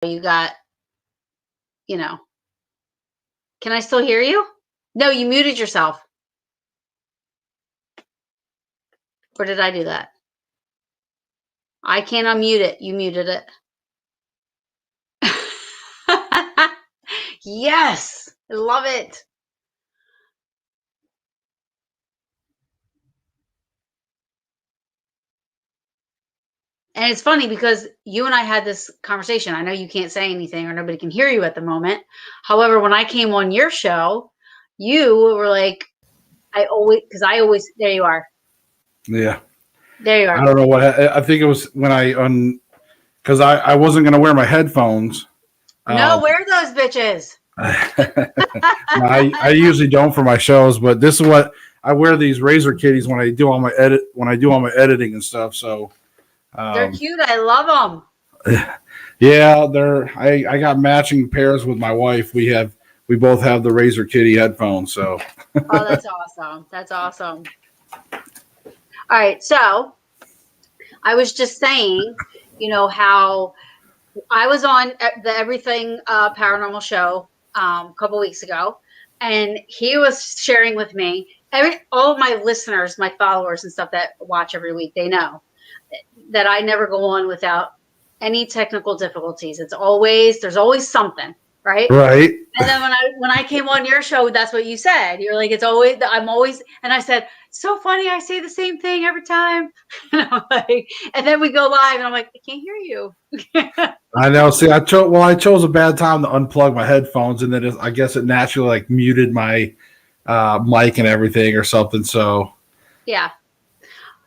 You got, you know, can I still hear you? No, you muted yourself. Or did I do that? I can't unmute it. You muted it. Yes, I love it. And it's funny because you and I had this conversation. I know you can't say anything or nobody can hear you at the moment. However, when I came on your show, you were like, there you are. Yeah. There you are. I don't know what, I think it was when because I wasn't going to wear my headphones. No, wear those bitches. I usually don't for my shows, but this is what I wear, these Razor Kitties when I do all my editing and stuff. So they're cute. I love them. Yeah, I got matching pairs with my wife. We both have the Razor Kitty headphones. So oh, that's awesome. That's awesome. All right, so I was just saying, how I was on the Everything Paranormal show a couple weeks ago, and he was sharing with me, all of my listeners, my followers and stuff that watch every week, they know that I never go on without any technical difficulties. There's always something, right? Right. And then when I came on your show, that's what you said. You're like, I'm always, and I said, so funny. I say the same thing every time. And then we go live and I'm like, I can't hear you. I know. See, I chose a bad time to unplug my headphones, and then I guess it naturally muted my mic and everything or something. So yeah.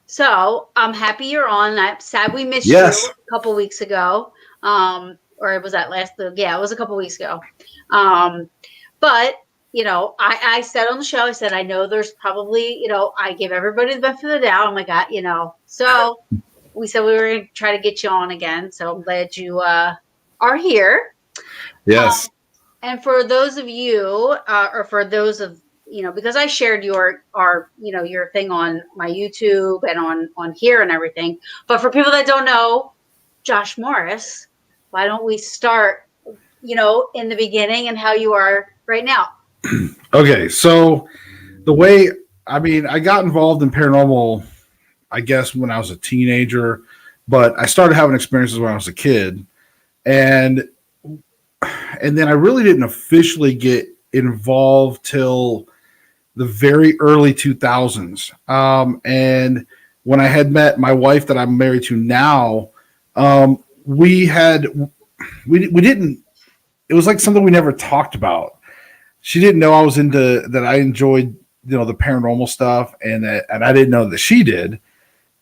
So I'm happy you're on. I'm sad we missed you a couple weeks ago. Or was that it was a couple weeks ago. But I said on the show, I said, I know there's probably, I give everybody the benefit of the doubt. I'm like, so we said we were going to try to get you on again. So I'm glad you are here. Yes. And for those of you, or for those of, because I shared your thing on my YouTube and on here and everything. But for people that don't know Josh Morris, why don't we start, in the beginning and how you are right now? Okay. So I got involved in paranormal, I guess, when I was a teenager, but I started having experiences when I was a kid. And then I really didn't officially get involved till the very early 2000s. And when I had met my wife that I'm married to now, we didn't, it was like something we never talked about. She didn't know that I enjoyed, the paranormal stuff, and I didn't know that she did.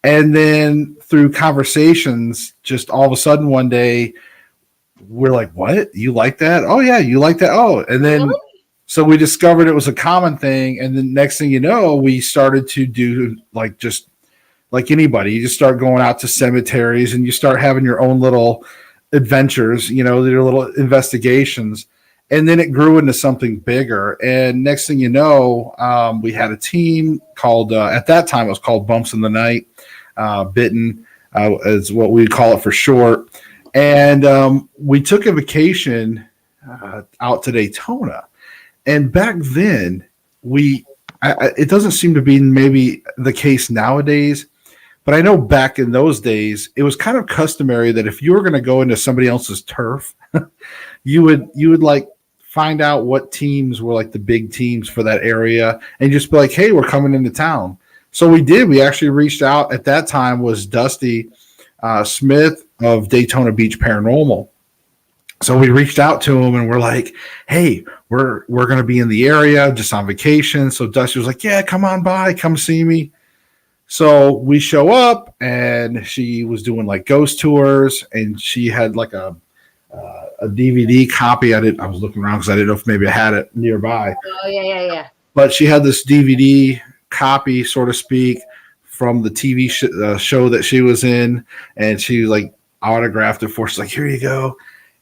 And then through conversations, just all of a sudden one day, we're like, what? You like that? Oh yeah, you like that? Oh, and then really? So we discovered it was a common thing, and the next thing you know, we started to do just like anybody. You just start going out to cemeteries and you start having your own little adventures, your little investigations. And then it grew into something bigger. And next thing you know, we had a team called, at that time, it was called Bumps in the Night. Bitten is what we call it for short. And we took a vacation out to Daytona. And back then, it doesn't seem to be maybe the case nowadays, but I know back in those days, it was kind of customary that if you were going to go into somebody else's turf, you would find out what teams were the big teams for that area and just be like, hey, we're coming into town. So we did. We actually reached out. At that time was Dusty Smith of Daytona Beach Paranormal. So we reached out to him and we're like, hey, we're going to be in the area just on vacation. So Dusty was like, yeah, come on by, come see me. So we show up and she was doing ghost tours, and she had a DVD copy. I was looking around because I didn't know if maybe I had it nearby. Oh yeah. But she had this DVD copy, so to speak, from the TV show that she was in, and she autographed it for. She's like, here you go.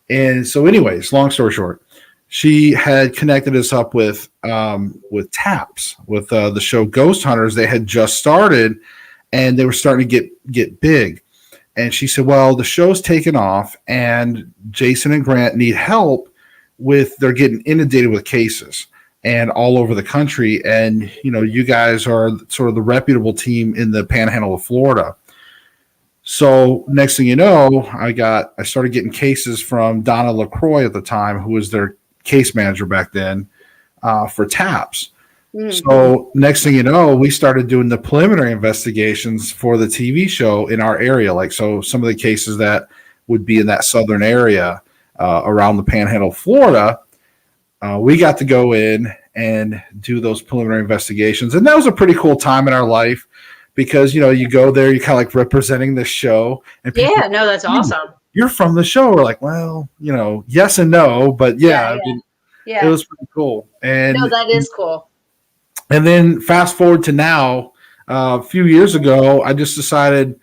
And so, anyways, long story short, she had connected us up with TAPS, with the show Ghost Hunters. They had just started, and they were starting to get big. And she said, well, the show's taken off and Jason and Grant need help they're getting inundated with cases and all over the country. And, you guys are sort of the reputable team in the panhandle of Florida. So next thing you know, I started getting cases from Donna LaCroix at the time, who was their case manager back then, for TAPS. So next thing you know, we started doing the preliminary investigations for the TV show in our area. Like, so some of the cases that would be in that southern area around the panhandle of Florida, we got to go in and do those preliminary investigations. And that was a pretty cool time in our life because, you go there, you're kind of like representing the show. And people, yeah, no, that's awesome. You're from the show. We're like, well, yes and no, but yeah. I mean, it was pretty cool. And no, that is cool. And then fast forward to now, a few years ago, I just decided,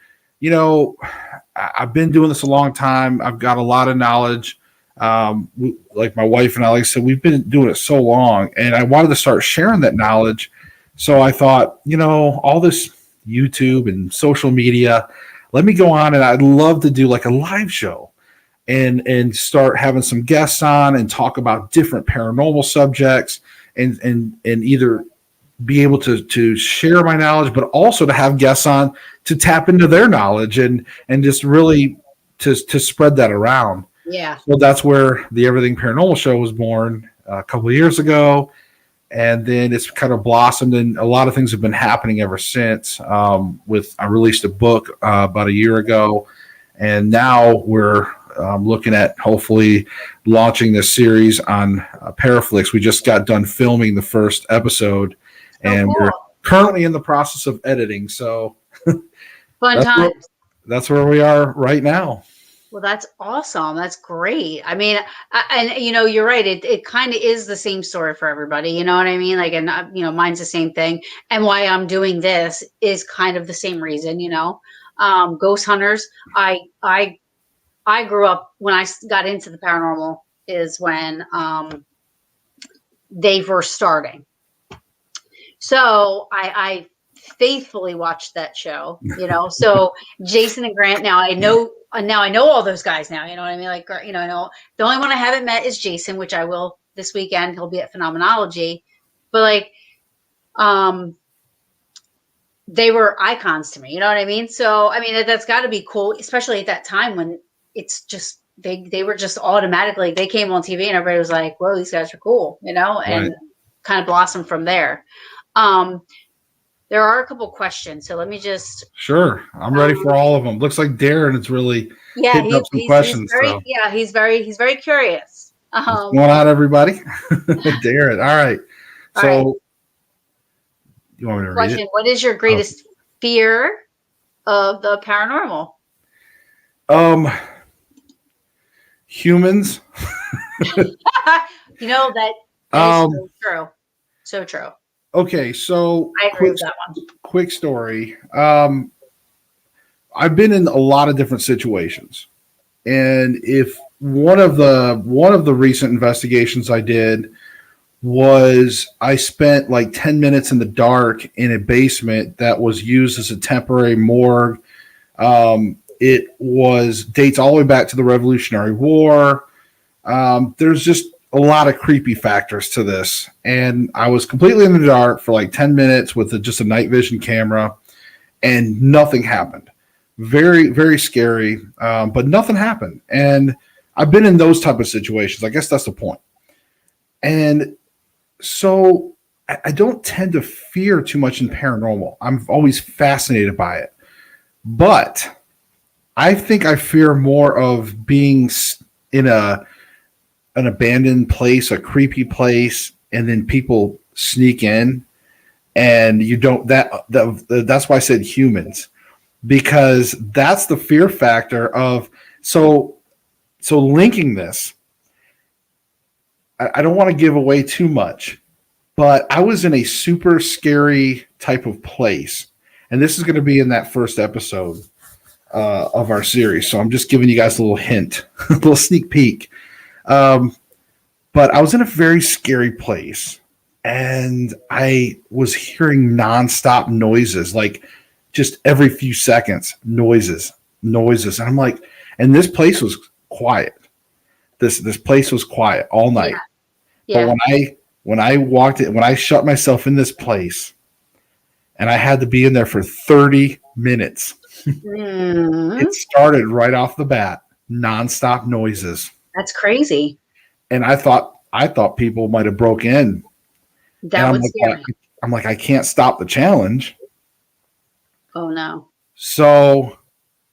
I've been doing this a long time. I've got a lot of knowledge. Like my wife and I, like I said, we've been doing it so long, and I wanted to start sharing that knowledge. So I thought, all this YouTube and social media, let me go on, and I'd love to do like a live show and start having some guests on and talk about different paranormal subjects and either be able to share my knowledge, but also to have guests on to tap into their knowledge and just really to spread that around. Yeah. So that's where the Everything Paranormal show was born a couple of years ago. And then it's kind of blossomed, and a lot of things have been happening ever since. I released a book about a year ago, and now we're looking at hopefully launching this series on Paraflix. We just got done filming the first episode, and we're currently in the process of editing. So fun times. That's where we are right now. Well, that's awesome. That's great. I mean, and you're right. It kind of is the same story for everybody. You know what I mean? Like, and mine's the same thing. And why I'm doing this is kind of the same reason. Ghost hunters. I grew up when I got into the paranormal is when they were starting. So I faithfully watched that show. So Jason and Grant. Now I know all those guys now, you know what I mean? Like, I know the only one I haven't met is Jason, which I will this weekend. He'll be at Phenomenology, but like, they were icons to me, you know what I mean? So, I mean, that's gotta be cool, especially at that time when it's just, they were just automatically, they came on TV and everybody was like, whoa, these guys are cool, and right. Kind of blossomed from there. There are a couple questions, so let me just. Sure, I'm ready for all of them. Looks like Darren is really hitting up some questions. He's very curious. What's going on, everybody? Darren, all right. So, you want me to read it? What is your greatest fear of the paranormal? Humans. That is so true. So true. Okay, so I agree with that one. Quick story. I've been in a lot of different situations, and if one of the recent investigations I did was I spent like 10 minutes in the dark in a basement that was used as a temporary morgue. It dates all the way back to the Revolutionary War. There's just a lot of creepy factors to this. And I was completely in the dark for like 10 minutes with just a night vision camera, and nothing happened. Very, very scary, but nothing happened. And I've been in those type of situations. I guess that's the point. And so I don't tend to fear too much in paranormal. I'm always fascinated by it. But I think I fear more of being in an abandoned place, a creepy place, and then people sneak in, and you don't. That's why I said humans, because that's the fear factor of. So linking this, I don't want to give away too much, but I was in a super scary type of place, and this is going to be in that first episode of our series. So I'm just giving you guys a little hint, a little sneak peek. But I was in a very scary place, and I was hearing nonstop noises, like just every few seconds noises. noises. And I'm like, and this place was quiet. This place was quiet all night. Yeah. But when I walked in, when I shut myself in this place and I had to be in there for 30 minutes, it started right off the bat, nonstop noises. That's crazy. And I thought people might have broke in. That would scare me. I'm like, I can't stop the challenge. Oh no. So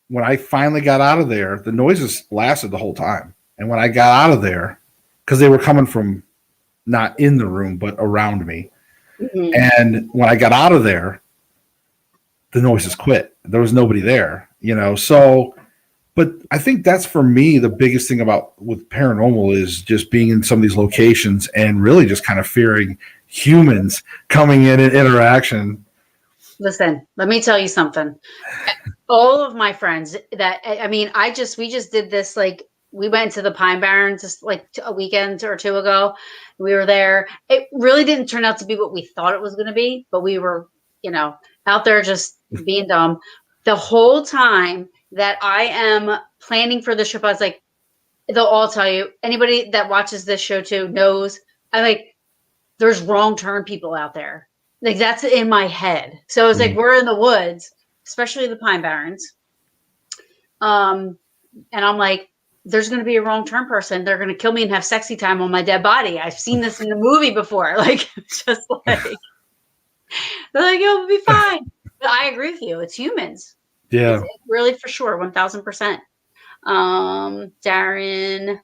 when I finally got out of there, the noises lasted the whole time. And when I got out of there, because they were coming from not in the room, but around me. Mm-hmm. And when I got out of there, the noises quit. There was nobody there, So, but I think that's for me the biggest thing with paranormal is just being in some of these locations and really just kind of fearing humans coming in and interaction. Listen, let me tell you something. All of my friends we just did this, like, we went to the Pine Barrens just like a weekend or two ago. We were there. It really didn't turn out to be what we thought it was going to be, but we were, out there just being dumb. The whole time that I am planning for the trip, I was like, they'll all tell you, anybody that watches this show too knows, there's wrong turn people out there. Like, that's in my head. So it's like, we're in the woods, especially the Pine Barrens. And I'm like, there's going to be a wrong turn person. They're going to kill me and have sexy time on my dead body. I've seen this in the movie before. Like, just like, they're like, it'll be fine. But I agree with you. It's humans. Yeah. It's really, for sure. 1000%. Darren.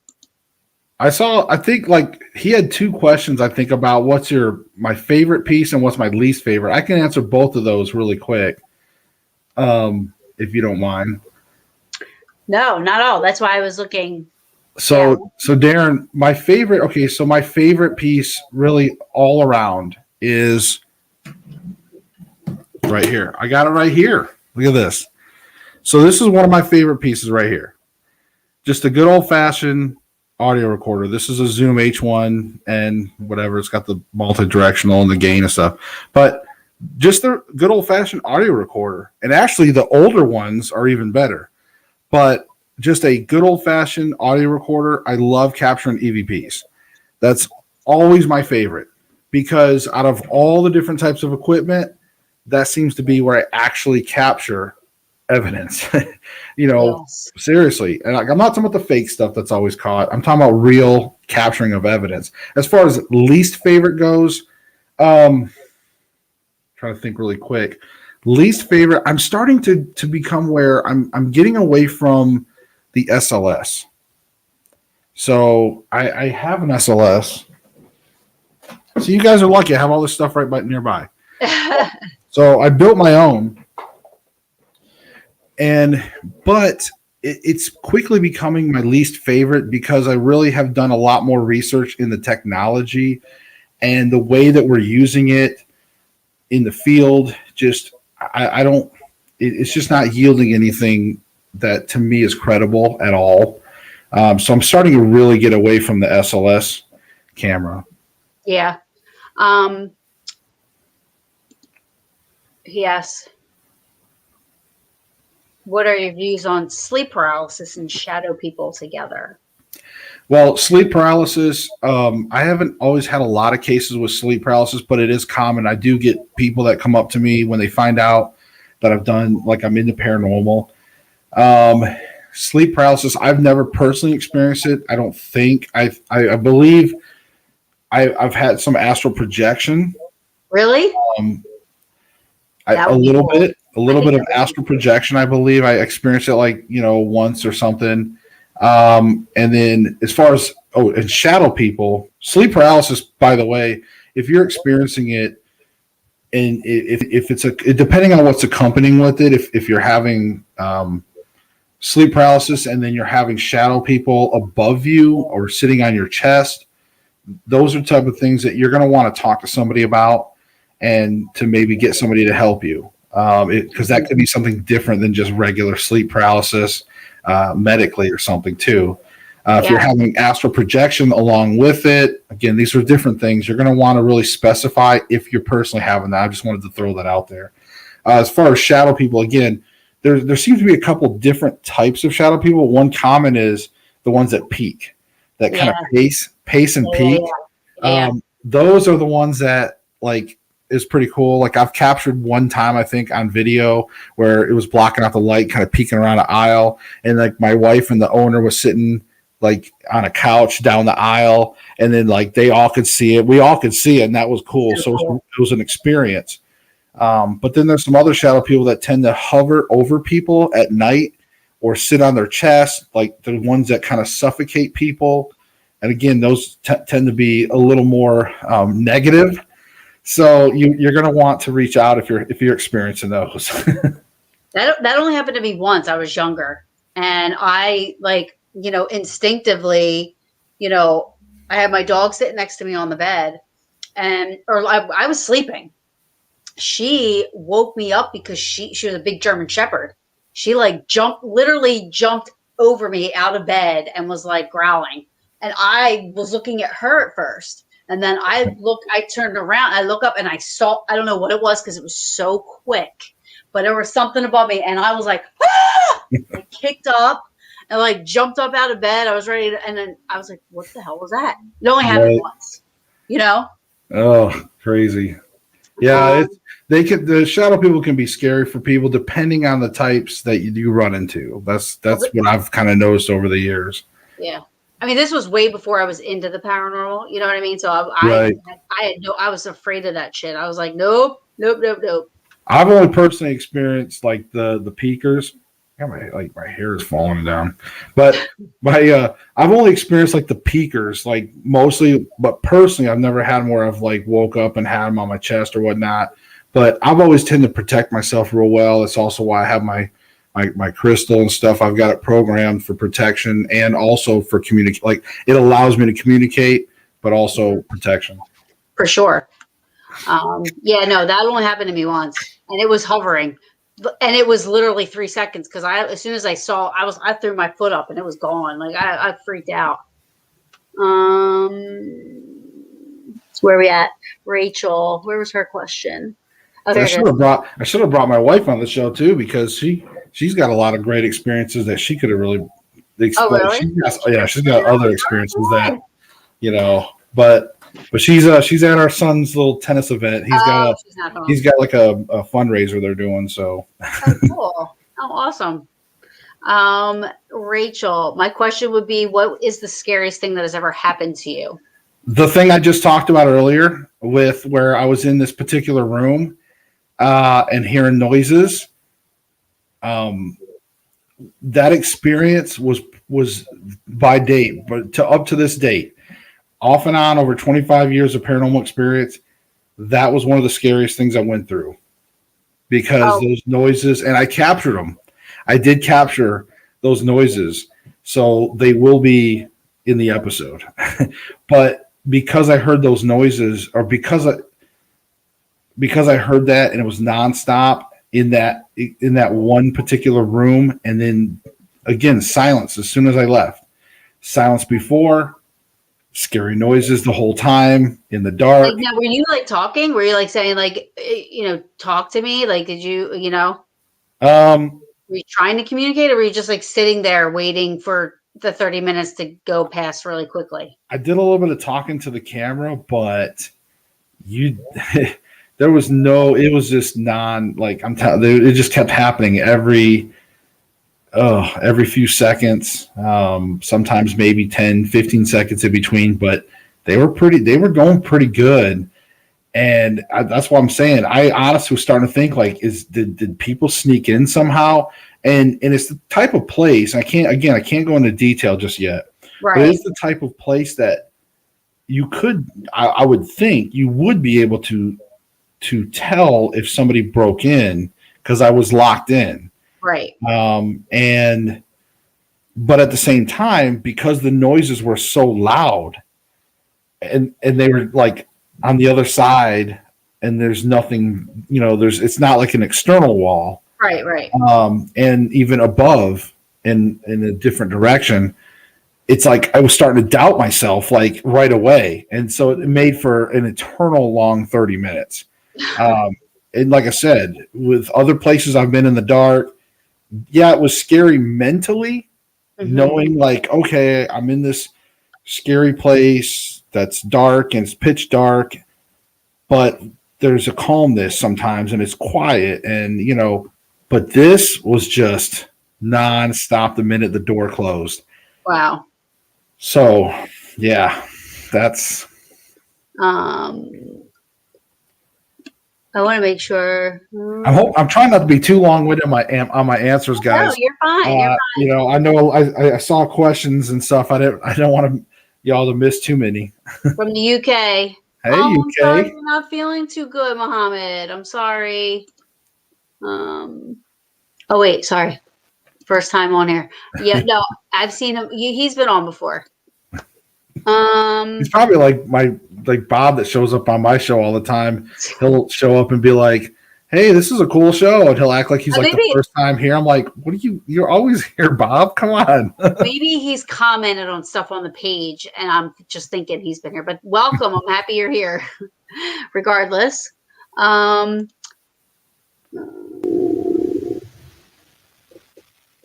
I think like he had two questions, I think, about what's my favorite piece and what's my least favorite. I can answer both of those really quick. If you don't mind. No, not all. That's why I was looking. So Darren, my favorite piece really all around is right here. I got it right here. Look at this. So this is one of my favorite pieces right here. Just a good old-fashioned audio recorder. This is a Zoom H1 and whatever. It's got the multi-directional and the gain and stuff. But just the good old-fashioned audio recorder. And actually, the older ones are even better. But just a good old-fashioned audio recorder. I love capturing EVPs. That's always my favorite because out of all the different types of equipment, that seems to be where I actually capture evidence. Yes. Seriously. And I'm not talking about the fake stuff that's always caught. I'm talking about real capturing of evidence. As far as least favorite goes, trying to think really quick. Least favorite, I'm starting to become where I'm getting away from the SLS. So I have an SLS. So you guys are lucky. I have all this stuff right nearby. So I built my own. But it's quickly becoming my least favorite because I really have done a lot more research in the technology and the way that we're using it in the field. Just it's just not yielding anything that to me is credible at all. So I'm starting to really get away from the SLS camera. Yeah. Yes. What are your views on sleep paralysis and shadow people together? Well, sleep paralysis, I haven't always had a lot of cases with sleep paralysis, but it is common. I do get people that come up to me when they find out that I'm into paranormal. Sleep paralysis, I've never personally experienced it. I don't think. I believe I've had some astral projection. Really? A little bit of astral projection. I believe I experienced it once or something. And then as far as and shadow people, sleep paralysis, by the way, if you're experiencing it, and if it's depending on what's accompanying with it, if you're having sleep paralysis and then you're having shadow people above you or sitting on your chest, those are type of things that you're going to want to talk to somebody about and to maybe get somebody to help you. Because that could be something different than just regular sleep paralysis medically or something too. If you're having astral projection along with it, again, these are different things. You're going to want to really specify if you're personally having that. I just wanted to throw that out there. As far as shadow people, again, there seems to be a couple different types of shadow people. One common is the ones that peak, that kind of pace and peak. Those are the ones that like is pretty cool. Like I've captured one time, I think, on video where it was blocking out the light, kind of peeking around an aisle, and like my wife and the owner was sitting like on a couch down the aisle, and then like they all could see it. We all could see it, and that was cool. So it was an experience. But then there's some other shadow people that tend to hover over people at night or sit on their chest, like the ones that kind of suffocate people. And again, those tend to be a little more negative. So you're going to want to reach out if you're experiencing those. That only happened to me once. I was younger, and I instinctively, I had my dog sitting next to me on the bed, or I was sleeping. She woke me up because she was a big German Shepherd. She literally jumped over me out of bed and was like growling. And I was looking at her at first. And then I turned around, I look up and I saw, I don't know what it was because it was so quick, but there was something above me. And I was like, ah! I kicked up and like jumped up out of bed. I was ready to, and then I was like, what the hell was that? It only happened once, Oh, crazy. Yeah, the shadow people can be scary for people depending on the types that you run into. That's what I've kind of noticed over the years. Yeah. I mean, this was way before I was into the paranormal. You know what I mean? So I was afraid of that shit. I was like, nope. I've only personally experienced like the peekers. My hair is falling down, but I've only experienced like the peekers, like mostly. But personally, I've never had them where I've like woke up and had them on my chest or whatnot. But I've always tend to protect myself real well. That's also why I have my crystal and stuff. I've got it programmed for protection and also for communicate. Like it allows me to communicate, but also protection. For sure. That only happened to me once, and it was hovering, and it was literally 3 seconds because as soon as I saw, I threw my foot up and it was gone. Like I freaked out. Where are we at? Rachel, where was her question? Okay, I should have brought my wife on the show too because she's got a lot of great experiences that she could have really explained. Oh, really? She's got other experiences that but she's at our son's little tennis event. He's got like a fundraiser they're doing. So cool. Oh, awesome. Rachel, my question would be, what is the scariest thing that has ever happened to you? The thing I just talked about earlier with where I was in this particular room and hearing noises. That experience was by date, but up to this date, off and on over 25 years of paranormal experience, that was one of the scariest things I went through because those noises, and I captured them. I did capture those noises, so they will be in the episode. But because I heard those noises, or because I heard that and it was nonstop in that one particular room, and then again silence as soon as I left. Silence before, scary noises the whole time in the dark. Like, now, were you like talking? Were you like saying like, talk to me? Like, did you, were you trying to communicate, or were you just like sitting there waiting for the 30 minutes to go past really quickly? I did a little bit of talking to the camera, but there was it was just it just kept happening every few seconds, sometimes maybe 10, 15 seconds in between, but they were going pretty good. And that's what I'm saying. I honestly was starting to think like, did people sneak in somehow? And it's the type of place, I can't go into detail just yet, right. But it's the type of place that you could, I would think you would be able to tell if somebody broke in because I was locked in. Right. But at the same time, because the noises were so loud and they were like on the other side and there's nothing, it's not like an external wall. Right. And even above in a different direction, it's like I was starting to doubt myself like right away. And so it made for an eternal long 30 minutes. And like I said, with other places I've been in the dark, yeah, it was scary mentally, Mm-hmm. knowing like, okay, I'm in this scary place that's dark and it's pitch dark, but there's a calmness sometimes and it's quiet and but this was just nonstop the minute the door closed. Wow. So yeah, that's Um, I want to make sure. I'm trying not to be too long winded on my answers, No, guys. you're fine. You're I know I saw questions and stuff. I don't want y'all to miss too many. from the UK. Hey Oh, I'm sorry UK. you're not feeling too good, Mohammed. I'm sorry. Um, oh wait, sorry. First time on here. Yeah, no, I've seen him. He's been on before. He's probably like Bob that shows up on my show all the time. He'll show up and be like, "Hey, this is a cool show," and he'll act like he's like the maybe first time here. I'm like, "What are you? You're always here, Bob. Come on." maybe he's commented on stuff on the page, and I'm just thinking he's been here. But welcome. I'm happy you're here, regardless.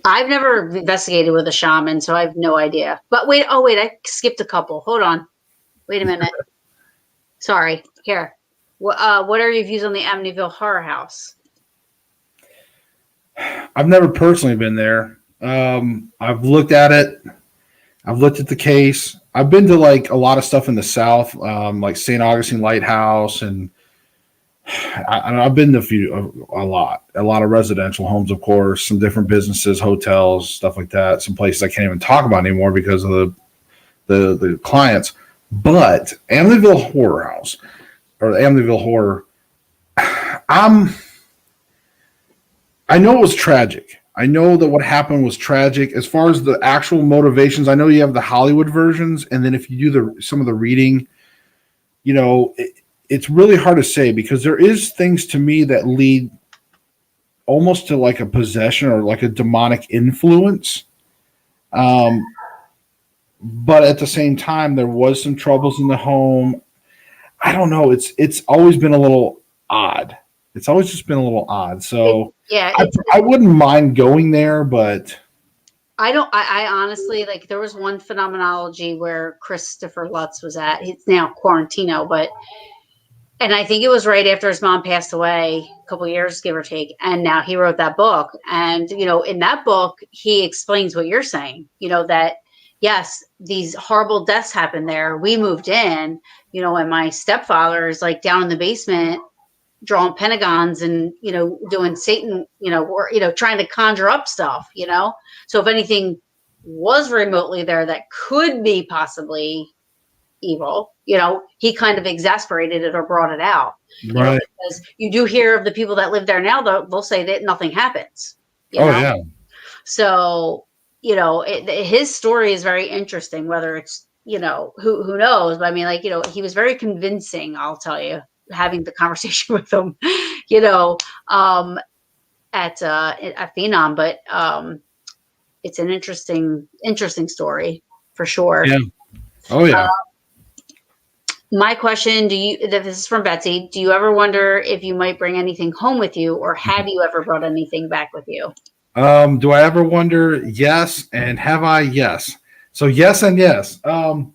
I've never investigated with a shaman, so I have no idea. But wait, I skipped a couple. Hold on. Wait a minute. Sorry. Here. What are your views on the Amityville Horror House? I've never personally been there. I've looked at it. I've looked at the case. I've been to like a lot of stuff in the South, like St. Augustine Lighthouse, and I've been to a lot of residential homes, of course, some different businesses, hotels, stuff like that. Some places I can't even talk about anymore because of the clients. But Amityville Horror House or the Amityville Horror, I know it was tragic. I know that what happened was tragic. As far as the actual motivations, I know you have the Hollywood versions, and then if you do some of the reading, it's really hard to say because there is things to me that lead almost to like a possession or like a demonic influence. But at the same time, there was some troubles in the home. I don't know. It's always been a little odd. It's always just been a little odd. So I wouldn't mind going there, but I don't. I honestly like. There was one phenomenology where Christopher Lutz was at. He's now Quarantino, and I think it was right after his mom passed away, a couple years, give or take. And now he wrote that book. And, in that book, he explains what you're saying, that, yes, these horrible deaths happened there. We moved in, and my stepfather is like down in the basement drawing pentagons and, doing Satan, or, trying to conjure up stuff, So if anything was remotely there that could be possibly evil, he kind of exasperated it or brought it out, right. because you do hear of the people that live there now, they'll say that nothing happens, yeah. So, his story is very interesting, whether it's, who knows, but I mean, like, he was very convincing, I'll tell you, having the conversation with him, at Phenom, but, it's an interesting story for sure. Yeah. Oh yeah. My question, this is from Betsy, do you ever wonder if you might bring anything home with you, or have you ever brought anything back with you? Do I ever wonder? Yes. And have I? Yes. So yes and yes. I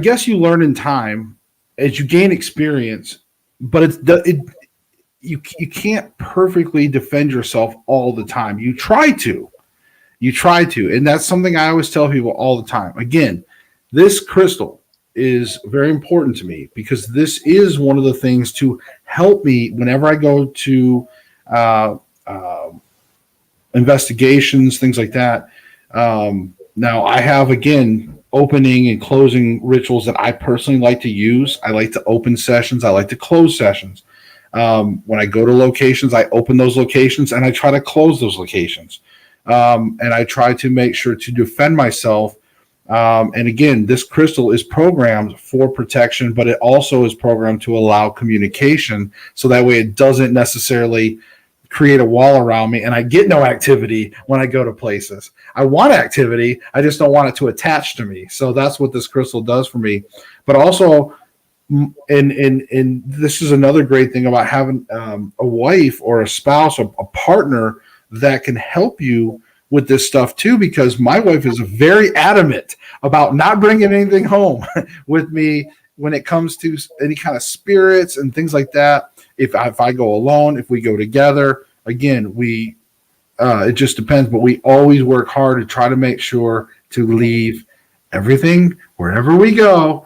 guess you learn in time as you gain experience, but you can't perfectly defend yourself all the time. You try to, and that's something I always tell people all the time. Again, this crystal is very important to me because this is one of the things to help me whenever I go to investigations, things like that. Now, I have, again, opening and closing rituals that I personally like to use. I like to open sessions. I like to close sessions. When I go to locations, I open those locations and I try to close those locations. And I try to make sure to defend myself. And again, this crystal is programmed for protection, but it also is programmed to allow communication. So that way it doesn't necessarily create a wall around me and I get no activity when I go to places. I want activity. I just don't want it to attach to me. So that's what this crystal does for me. But also And this is another great thing about having a wife or a spouse or a partner that can help you with this stuff too, because my wife is very adamant about not bringing anything home with me when it comes to any kind of spirits and things like that. If I go alone, if we go together, again, we it just depends, but we always work hard to try to make sure to leave everything wherever we go.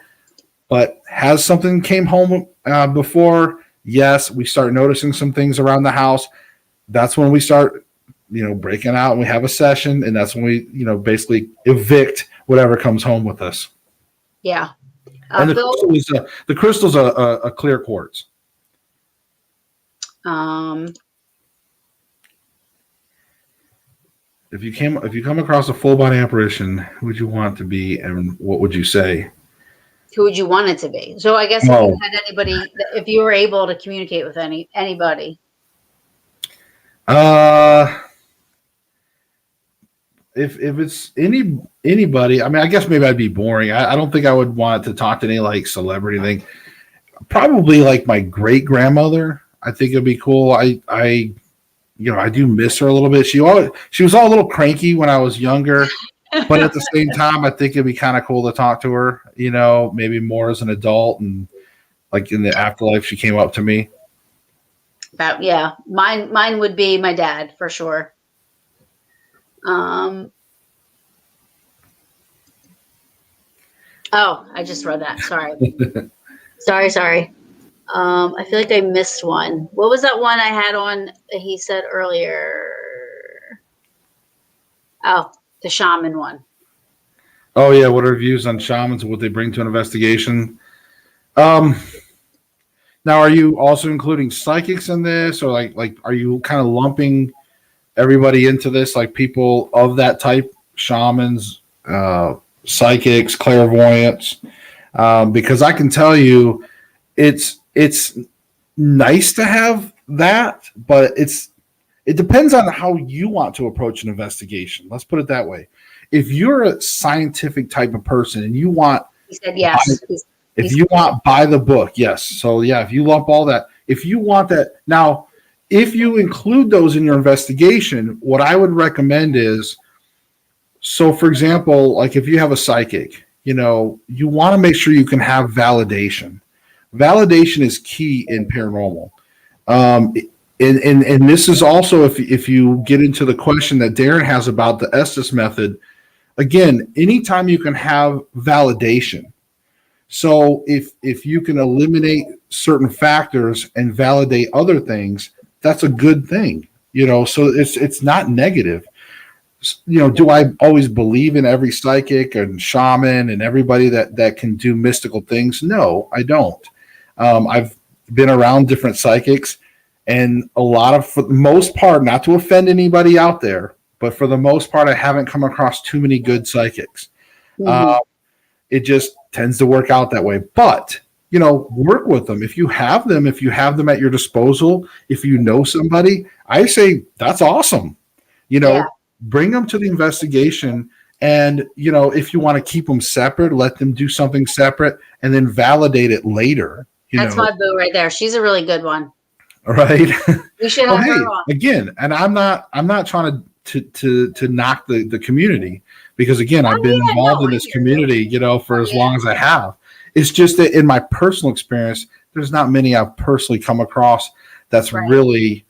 But has something came home before? Yes, we start noticing some things around the house. That's when we start, breaking out, and we have a session, and that's when we, basically evict whatever comes home with us. Yeah. And Bill, the crystal's a clear quartz. um, If you come across a full body apparition, who would you want to be, and what would you say? who would you want it to be? So I guess if you Oh, had anybody, if you were able to communicate with anybody. uh, if it's anybody, I mean, I guess maybe I'd be boring. I don't think I would want to talk to any like celebrity thing. Probably like my great grandmother. I think it'd be cool. I do miss her a little bit. She was all a little cranky when I was younger, but at the same time, I think it'd be kind of cool to talk to her. Maybe more as an adult, and like in the afterlife, she came up to me. Yeah, mine would be my dad for sure. Oh, I just read that. Sorry. Sorry. I feel like I missed one. What was that one I had on? He said earlier. Oh, the shaman one. Oh yeah, what are views on shamans and what they bring to an investigation? Um, Now, are you also including psychics in this, or like are you kind of lumping everybody into this, like people of that type, shamans, psychics, clairvoyants? Because I can tell you, it's nice to have that, but it depends on how you want to approach an investigation. Let's put it that way. If you're a scientific type of person and you want, He said yes. if you want by the book, yes. So yeah, if you lump all that, if you want that now, if you include those in your investigation, what I would recommend is, so for example, like if you have a psychic, you want to make sure you can have validation. Validation is key in paranormal. Um, and this is also, if you get into the question that Darren has about the Estes method, again, anytime you can have validation. So if you can eliminate certain factors and validate other things, that's a good thing. So it's not negative. Do I always believe in every psychic and shaman and everybody that can do mystical things? No, I don't. I've been around different psychics, and for the most part, not to offend anybody out there, but for the most part, I haven't come across too many good psychics. Mm-hmm. It just tends to work out that way. But, work with them. If you have them at your disposal, if you know somebody, I say that's awesome. Yeah. Bring them to the investigation. And, if you want to keep them separate, let them do something separate and then validate it later. That's my boo right there. She's a really good one. Right. We should have her on. Again, and I'm not trying to knock the community, because again, I've been involved in this community, for as long as I have. It's just that in my personal experience, there's not many I've personally come across that's really,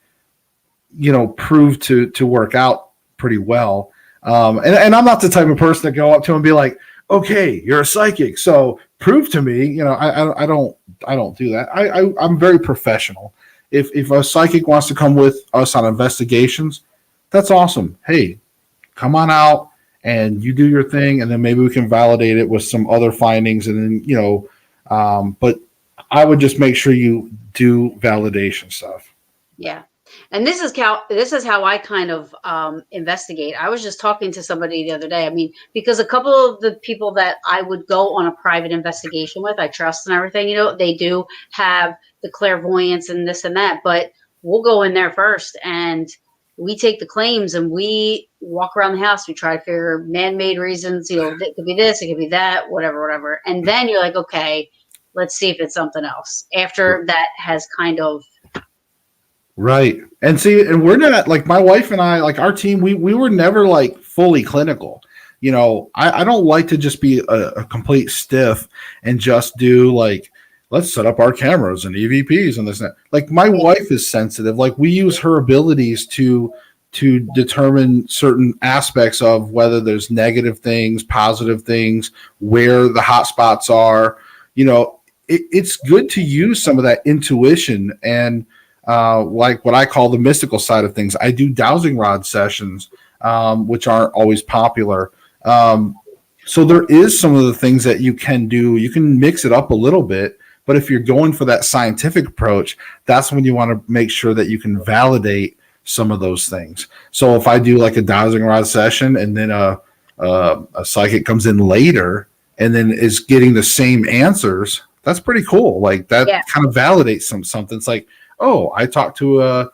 proved to work out pretty well. And I'm not the type of person to go up to and be like, okay, you're a psychic, so prove to me. I don't do that. I'm very professional. If a psychic wants to come with us on investigations, that's awesome. Hey, come on out and you do your thing, and then maybe we can validate it with some other findings. And then, but I would just make sure you do validation stuff. Yeah. And this is how I kind of investigate. I was just talking to somebody the other day. I mean, because a couple of the people that I would go on a private investigation with, I trust and everything, they do have the clairvoyance and this and that, but we'll go in there first and we take the claims and we walk around the house. We try to figure man-made reasons, it could be this, it could be that, whatever. And then you're like, okay, let's see if it's something else after that has kind of. Right. And see, and we're not like my wife and I, like our team, we were never like fully clinical. I don't like to just be a complete stiff and just do like, let's set up our cameras and EVPs and this and that. Like my wife is sensitive. Like we use her abilities to determine certain aspects of whether there's negative things, positive things, where the hot spots are. It's good to use some of that intuition and like what I call the mystical side of things. I do dowsing rod sessions, which aren't always popular. So there is some of the things that you can do. You can mix it up a little bit, but if you're going for that scientific approach, that's when you want to make sure that you can validate some of those things. So if I do like a dowsing rod session and then a psychic comes in later and then is getting the same answers, that's pretty cool. Like that kind of validates something. It's like, oh, I talked to a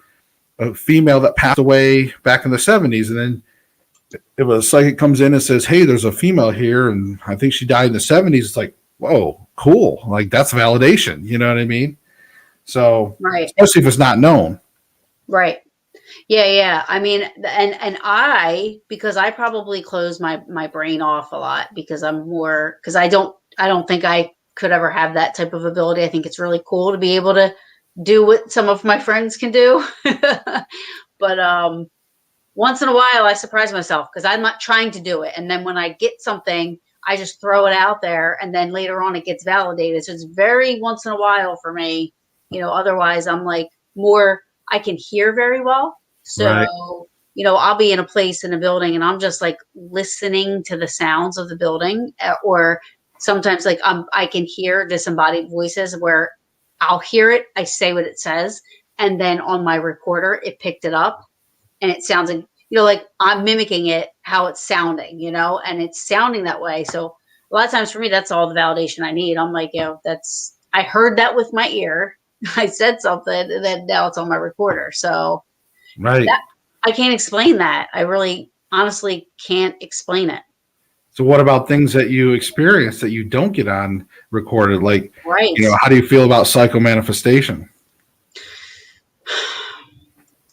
female that passed away back in the 70s. And then if a psychic comes in and says, hey, there's a female here, and I think she died in the 70s, it's like, whoa, cool. Like that's validation. You know what I mean? So, especially if it's not known. Right. Yeah. I mean, and because I probably close my brain off a lot because because I don't think I could ever have that type of ability. I think it's really cool to be able to do what some of my friends can do. But once in a while I surprise myself because I'm not trying to do it. And then when I get something, I just throw it out there and then later on it gets validated. So it's very once in a while for me, otherwise I'm like I can hear very well. So, I'll be in a place in a building and I'm just like listening to the sounds of the building, or sometimes like I can hear disembodied voices where I'll hear it, I say what it says, and then on my recorder it picked it up and it sounds like, like I'm mimicking it, how it's sounding, and it's sounding that way. So a lot of times for me, that's all the validation I need. I'm like, I heard that with my ear. I said something and then now it's on my recorder. So I can't explain that. I really honestly can't explain it. So what about things that you experience that you don't get on recorded? Like, how do you feel about psychomanifestation?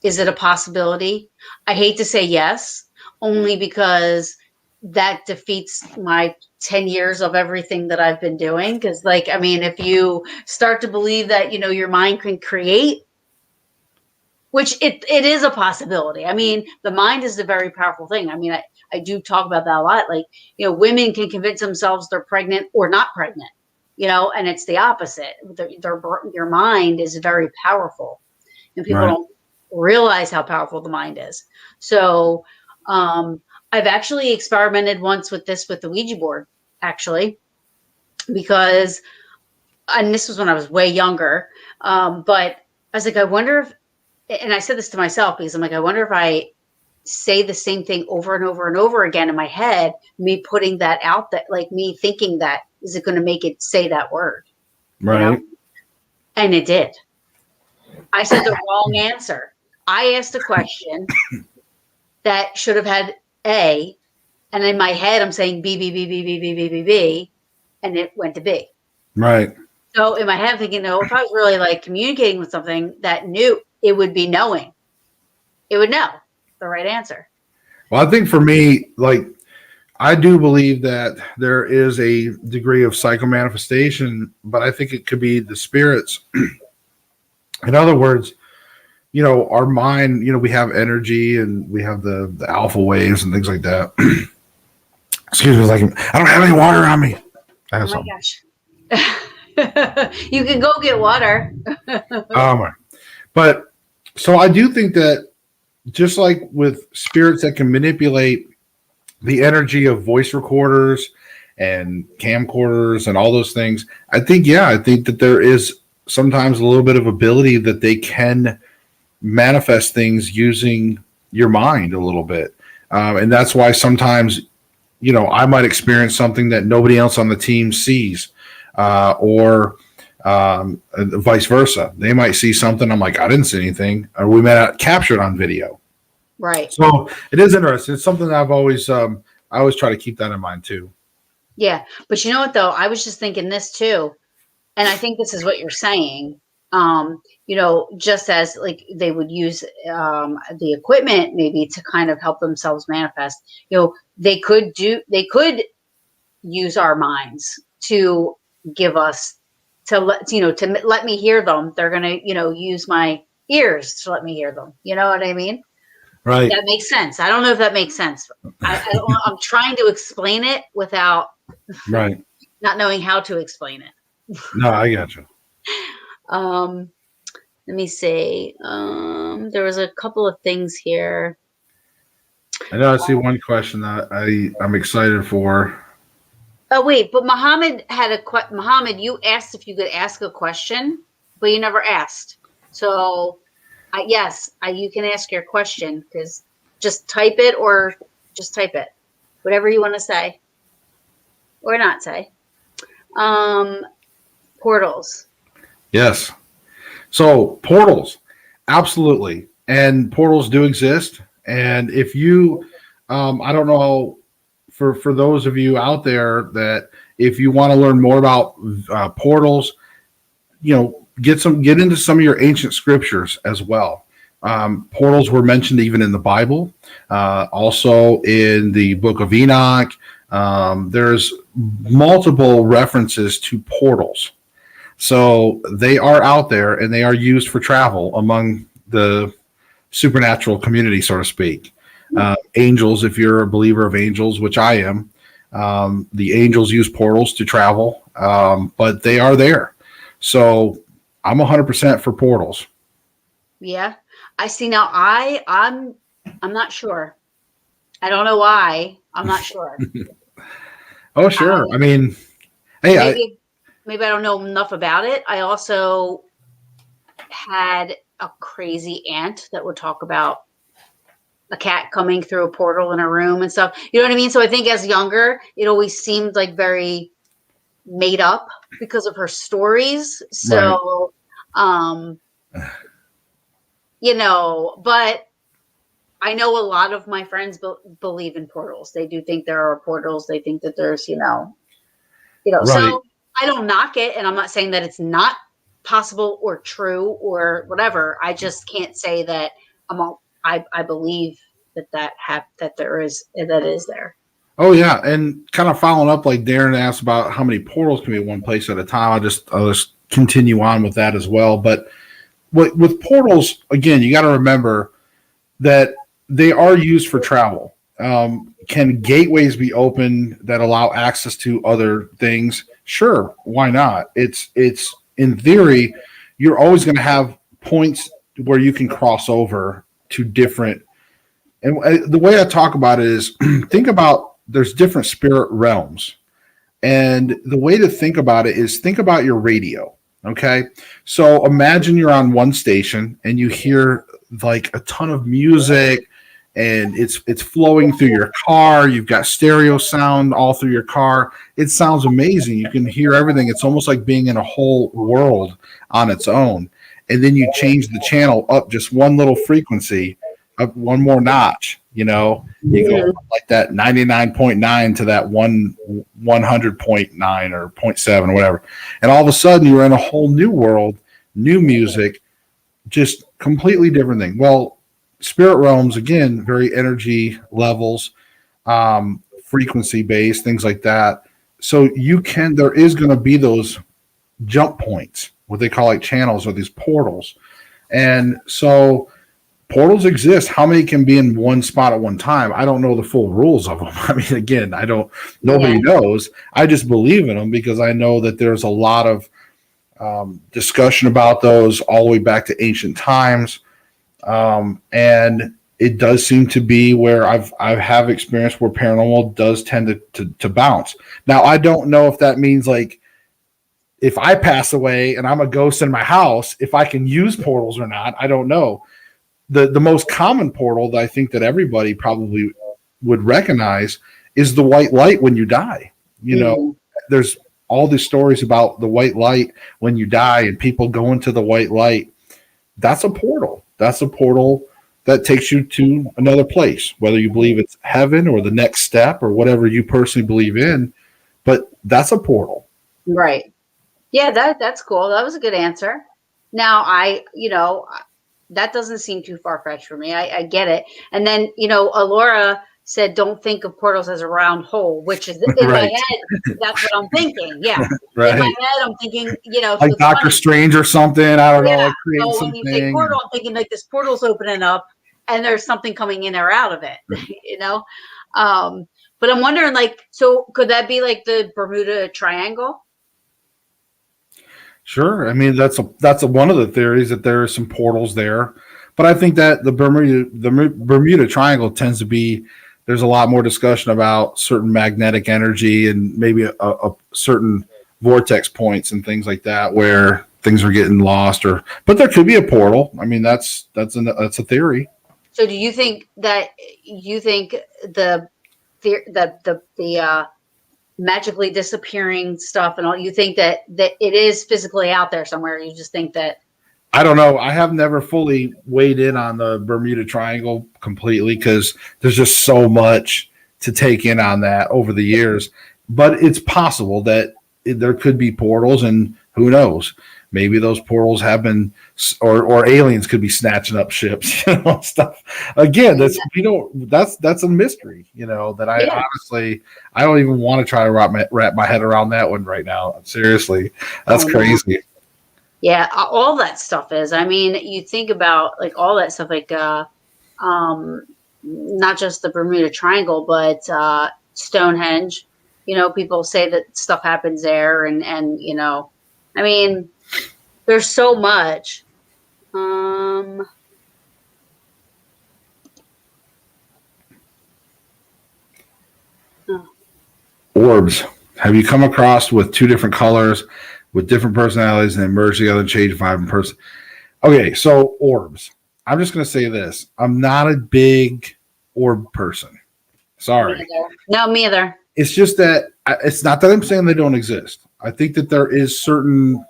Is it a possibility? I hate to say yes, only because that defeats my 10 years of everything that I've been doing. Because, if you start to believe that, your mind can create, which it is a possibility. I mean, the mind is a very powerful thing. I mean, I do talk about that a lot. Like, women can convince themselves they're pregnant or not pregnant, and it's the opposite. Your mind is very powerful, and people don't realize how powerful the mind is. So, I've actually experimented once with the Ouija board, actually, because, and this was when I was way younger, but I was like, I wonder if, and I said this to myself because I'm like, I wonder if I say the same thing over and over and over again in my head, me putting that out, that like me thinking that, is it going to make it say that word? Right. And it did. I said the wrong answer. I asked a question that should have had A, and in my head I'm saying B, B, B, B, B, B, B, B, B, and it went to B. Right. So in my head I'm thinking, no, if I was really like communicating with something that knew, it would be knowing. It would know the right answer. Well, I think for me, like, I do believe that there is a degree of psychomanifestation, but I think it could be the spirits. In other words, our mind, we have energy and we have the alpha waves and things like that. Excuse me, like I don't have any water on me. Oh my gosh. You can go get water. But so I do think that just like with spirits that can manipulate the energy of voice recorders and camcorders and all those things, I think that there is sometimes a little bit of ability that they can manifest things using your mind a little bit. And that's why sometimes, I might experience something that nobody else on the team sees, or vice versa. They might see something. I'm like, I didn't see anything, or we may not capture it on video. Right. So it is interesting. It's something that I always try to keep that in mind too. Yeah. But you know what though? I was just thinking this too. And I think this is what you're saying. Just as like they would use the equipment maybe to kind of help themselves manifest, they could use our minds to give us to let me hear them. They're gonna use my ears to let me hear them. You know what I mean? Right. That makes sense. I don't know if that makes sense. I'm trying to explain it without Right. not knowing how to explain it. No, I got you. Let me see. There was a couple of things here. I know I see one question that I'm excited for. Oh wait, but Muhammad Muhammad, you asked if you could ask a question, but you never asked. So, yes, you can ask your question because just type it whatever you want to say or not say. Portals. Yes. So portals, absolutely, and portals do exist. And if you, I don't know, for those of you out there that if you want to learn more about portals, get into some of your ancient scriptures as well. Portals were mentioned even in the Bible, also in the Book of Enoch. There's multiple references to portals. So they are out there and they are used for travel among the supernatural community, so to speak. Angels, if you're a believer of angels, which I am, the angels use portals to travel, but they are there. So I'm 100% for portals. Yeah, I see. Now I'm not sure. I don't know why. I'm not sure. Oh, sure. I mean, hey, maybe I don't know enough about it. I also had a crazy aunt that would talk about a cat coming through a portal in a room and stuff. You know what I mean? So I think as younger, it always seemed like very made up because of her stories. So, right. But I know a lot of my friends believe in portals. They do think there are portals. They think that there's, Right. So I don't knock it, and I'm not saying that it's not possible or true or whatever. I just can't say that I believe that there is that is there. Oh yeah, and kind of following up, like Darren asked about how many portals can be one place at a time. I'll just continue on with that as well. But with portals, again, you got to remember that they are used for travel. Can gateways be open that allow access to other things? Sure, why not? It's in theory, you're always going to have points where you can cross over to different. And the way I talk about it is think about there's different spirit realms. And the way to think about it is think about your radio. Okay. So imagine you're on one station and you hear like a ton of music and it's flowing through your car. You've got stereo sound all through your car. It sounds amazing. You can hear everything. It's almost like being in a whole world on its own. And then you change the channel up just one little frequency, up one more notch. You go from like that 99.9 to that 100.9 or 0.7 or whatever. And all of a sudden you're in a whole new world, new music, just completely different thing. Well, spirit realms, again, very energy levels, frequency based, things like that. So there is going to be those jump points, what they call like channels or these portals. And so portals exist. How many can be in one spot at one time? I don't know the full rules of them. I mean, again, nobody knows. I just believe in them because I know that there's a lot of discussion about those all the way back to ancient times. And it does seem to be where I have experienced where paranormal does tend to bounce. Now, I don't know if that means like if I pass away and I'm a ghost in my house, if I can use portals or not, I don't know. The most common portal that I think that everybody probably would recognize is the white light when you die. There's all these stories about the white light when you die and people go into the white light. That's a portal. That's a portal that takes you to another place, whether you believe it's heaven or the next step or whatever you personally believe in. But that's a portal. Right. Yeah, that's cool. That was a good answer. Now that doesn't seem too far fetched for me. I get it. And then Alora said, "Don't think of portals as a round hole," which is in my Right, head. That's what I'm thinking. Yeah, in my right. head, I'm thinking. So Like it's Doctor funny. Strange or something. I don't know, Yeah. like creating So when you say something. portal, I'm thinking like this portal's opening up, and there's something coming in or out of it. you know. Um, but I'm wondering, like, so could that be like the Bermuda Triangle? Sure. I mean, that's one of the theories that there are some portals there, but I think that the Bermuda Triangle tends to be there's a lot more discussion about certain magnetic energy and maybe a certain vortex points and things like that where things are getting lost or but there could be a portal. I mean, that's a theory. So do you think the the magically disappearing stuff and all, you think that it is physically out there somewhere? You just think that. I don't know. I have never fully weighed in on the Bermuda Triangle completely because there's just so much to take in on that over the years. But it's possible that there could be portals, and who knows? Maybe those portals have been, or aliens could be snatching up ships, stuff. Again, that's a mystery, that I Yeah. honestly I don't even want to try to wrap my head around that one right now. Seriously, that's Oh no. crazy. Yeah, all that stuff is. I mean, you think about like all that stuff, like um, not just the Bermuda Triangle, but Stonehenge. People say that stuff happens there, and I mean, there's so much. Um, oh, Orbs. Have you come across with two different colors, with different personalities, and they merge together and change vibe and person? Okay, so orbs. I'm just gonna say this. I'm not a big orb person. me Sorry. either. No, me either. It's just that it's not that I'm saying they don't exist. I think that there is certain.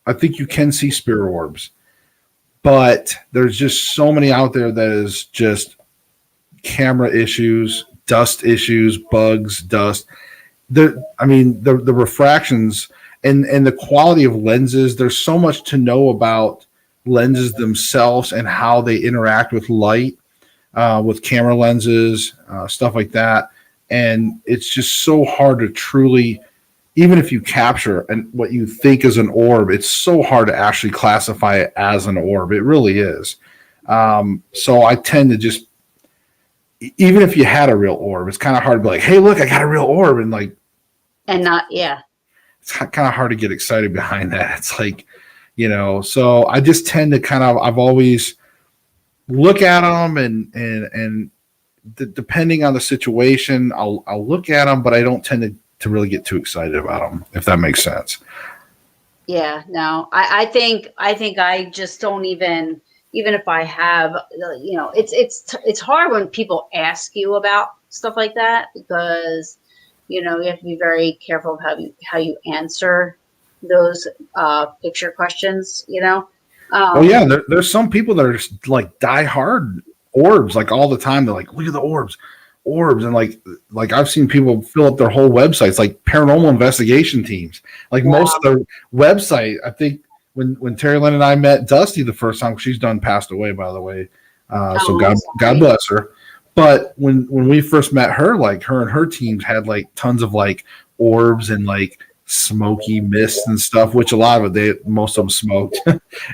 I think you can see spirit orbs, but there's just so many out there that is just camera issues, dust issues, bugs, dust. The refractions and the quality of lenses. There's so much to know about lenses themselves and how they interact with light, with camera lenses, stuff like that. And it's just so hard to truly, even if you capture and what you think is an orb, it's so hard to actually classify it as an orb. It really is. So I tend to just, even if you had a real orb, it's kind of hard to be like, hey, look, I got a real orb. And like, And not, yeah. it's kind of hard to get excited behind that. It's like, so I just tend to I've always look at them and depending on the situation, I'll look at them, but I don't tend to really get too excited about them, if that makes sense. Yeah, no, I think I just don't even if I have, it's hard when people ask you about stuff like that because you have to be very careful of how you answer those picture questions. Well, Um, yeah, there's some people that are just like die hard orbs like all the time. They're like, look at the orbs, and like I've seen people fill up their whole websites like paranormal investigation teams. Like most of wow. their website, I think when Terry Lynn and I met Dusty the first time, she's done passed away by the way. So Oh, I'm God sorry. bless her. But when we first met her, like her and her teams had like tons of like orbs and like smoky mist and stuff, which a lot of it most of them smoked,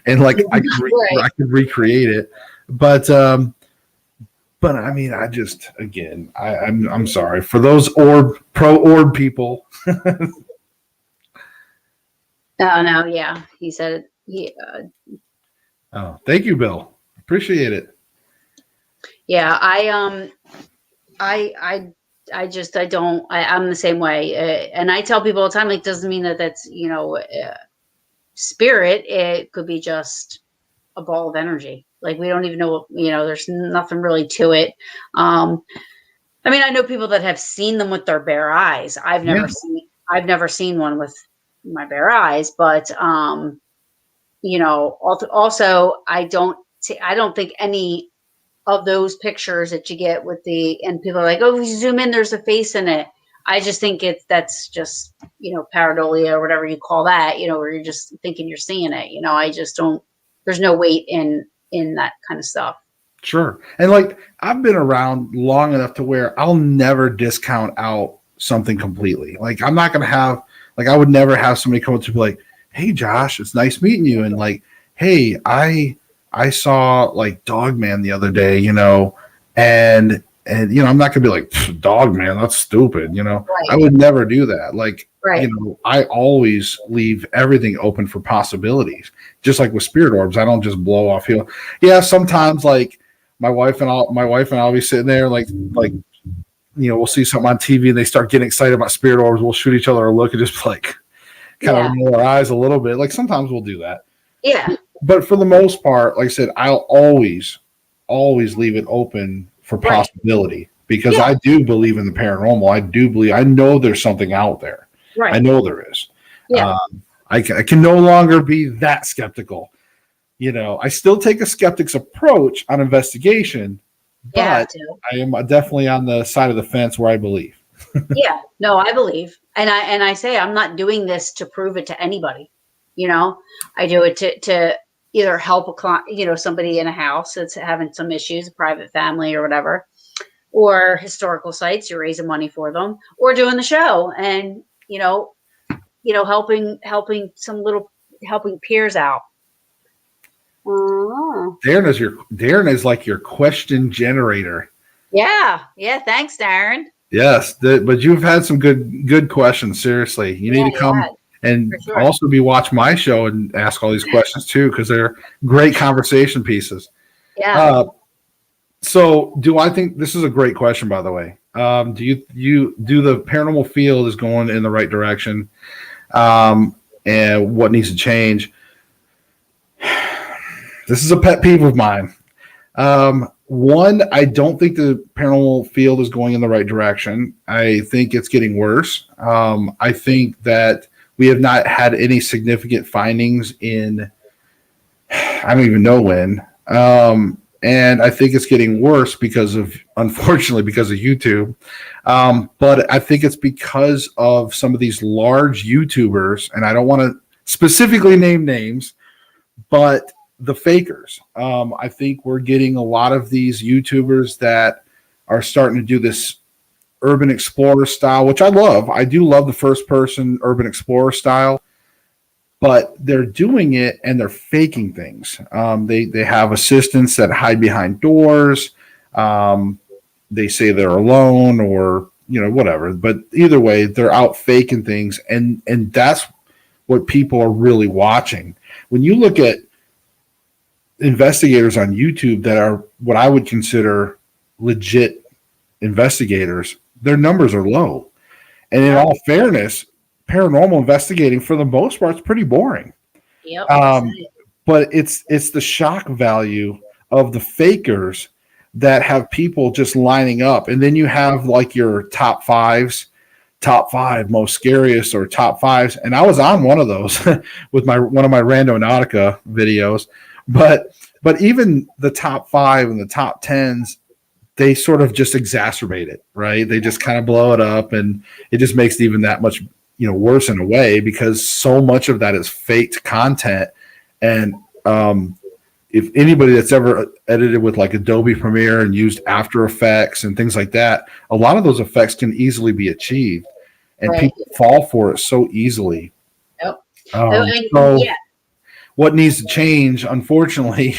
and like Right. I could recreate it, but I mean I just again I'm sorry for those orb people. Oh no, yeah. He said it. Oh, thank you, Bill. Appreciate it. Yeah. I I don't. I'm the same way, and I tell people all the time, like, doesn't mean that that's spirit. It could be just a ball of energy. Like we don't even know. There's nothing really to it. Um, I mean, I know people that have seen them with their bare eyes. Yeah. I've never seen one with my bare eyes, but also I don't think any of those pictures that you get with and people are like, oh, if you zoom in, there's a face in it. I just think that's just, pareidolia or whatever you call that, where you're just thinking you're seeing it. I just don't, there's no weight in that kind of stuff. Sure. And like I've been around long enough to where I'll never discount out something completely. Like I'm not going to have, like, I would never have somebody come up to be like, "Hey Josh, it's nice meeting you." And like, "Hey, I saw like Dog Man the other day, and I'm not going to be like, Dog Man, that's stupid. Right. I would never do that. Like, Right. I always leave everything open for possibilities. Just like with spirit orbs, I don't just blow off here. Yeah, sometimes like my wife and I'll be sitting there like we'll see something on TV and they start getting excited about spirit orbs. We'll shoot each other a look and just like kind of roll our eyes a little bit. Like sometimes we'll do that. Yeah. But for the most part, like I said, I'll always leave it open for possibility because I do believe in the paranormal. I know there's something out there. Right. I know there is. Yeah. I can no longer be that skeptical. I still take a skeptic's approach on investigation, but I am definitely on the side of the fence where I believe. Yeah, no, I believe. And I say I'm not doing this to prove it to anybody. I do it to either help a client, somebody in a house that's having some issues, a private family or whatever, or historical sites, you're raising money for them, or doing the show and, helping peers out. Darren is like your question generator. Yeah. Thanks, Darren. Yes, but you've had some good questions. Seriously, you need to come and also watch my show and ask all these questions too, because they're great conversation pieces. Yeah. So, do I think this is a great question? By the way, do you the paranormal field is going in the right direction, and what needs to change? This is a pet peeve of mine. One, I don't think the paranormal field is going in the right direction. I think it's getting worse. I think that we have not had any significant findings in, I don't even know when. And I think it's getting worse unfortunately, because of YouTube. But I think it's because of some of these large YouTubers, and I don't want to specifically name names, but the fakers. I think we're getting a lot of these YouTubers that are starting to do this urban explorer style, which I love. I do love the first person urban explorer style, but they're doing it and they're faking things. They have assistants that hide behind doors. They say they're alone or whatever, but either way, they're out faking things, and that's what people are really watching. When you look at investigators on YouTube that are what I would consider legit investigators, their numbers are low. And in all fairness, paranormal investigating for the most part is pretty boring. Yep. But it's the shock value of the fakers that have people just lining up. And then you have like your top five most scariest or top fives. And I was on one of those with one of my Randonautica videos. But even the top 5 and the top 10s, they sort of just exacerbate it, right? They just kind of blow it up, and it just makes it even that much, worse in a way, because so much of that is faked content. And if anybody that's ever edited with like Adobe Premiere and used After Effects and things like that, a lot of those effects can easily be achieved, and people fall for it so easily. Yep. What needs to change, unfortunately,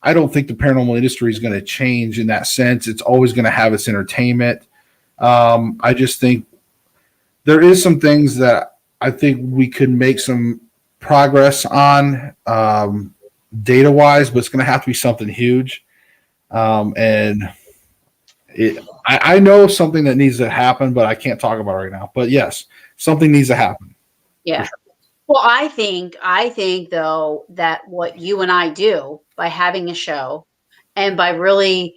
I don't think the paranormal industry is going to change in that sense. It's always going to have its entertainment. I just think there is some things that I think we could make some progress on data-wise, but it's going to have to be something huge. I know something that needs to happen, but I can't talk about it right now. But yes, something needs to happen. Yeah. Sure. Well, I think though that what you and I do by having a show and by really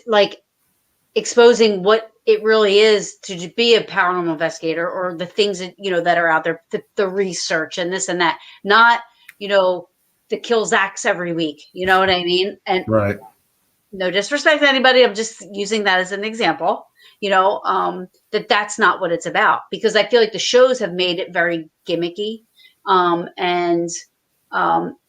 like exposing what it really is to be a paranormal investigator, or the things that, that are out there, the research and this and that, not, the kill Zacks every week. You know what I mean? And right. No disrespect to anybody. I'm just using that as an example. that's not what it's about, because I feel like the shows have made it very gimmicky, and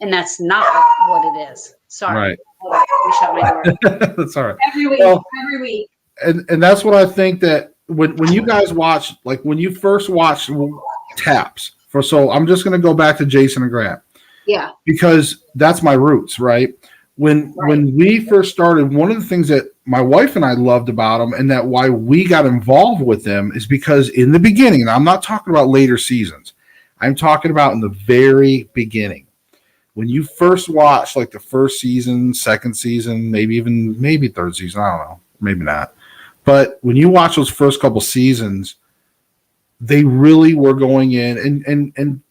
that's not what it is. Sorry. Right. Hold on, let me shut my door. That's all right. Every week, Well, every week. and that's what I think that when you guys watch, like when you first watched Taps, so I'm just going to go back to Jason and Grant. Yeah. Because that's my roots, right? When we first started, one of the things that my wife and I loved about them, and that why we got involved with them, is because in the beginning, and I'm not talking about later seasons, I'm talking about in the very beginning, when you first watch like the first season, second season, maybe third season, I don't know, maybe not, but when you watch those first couple seasons, they really were going in and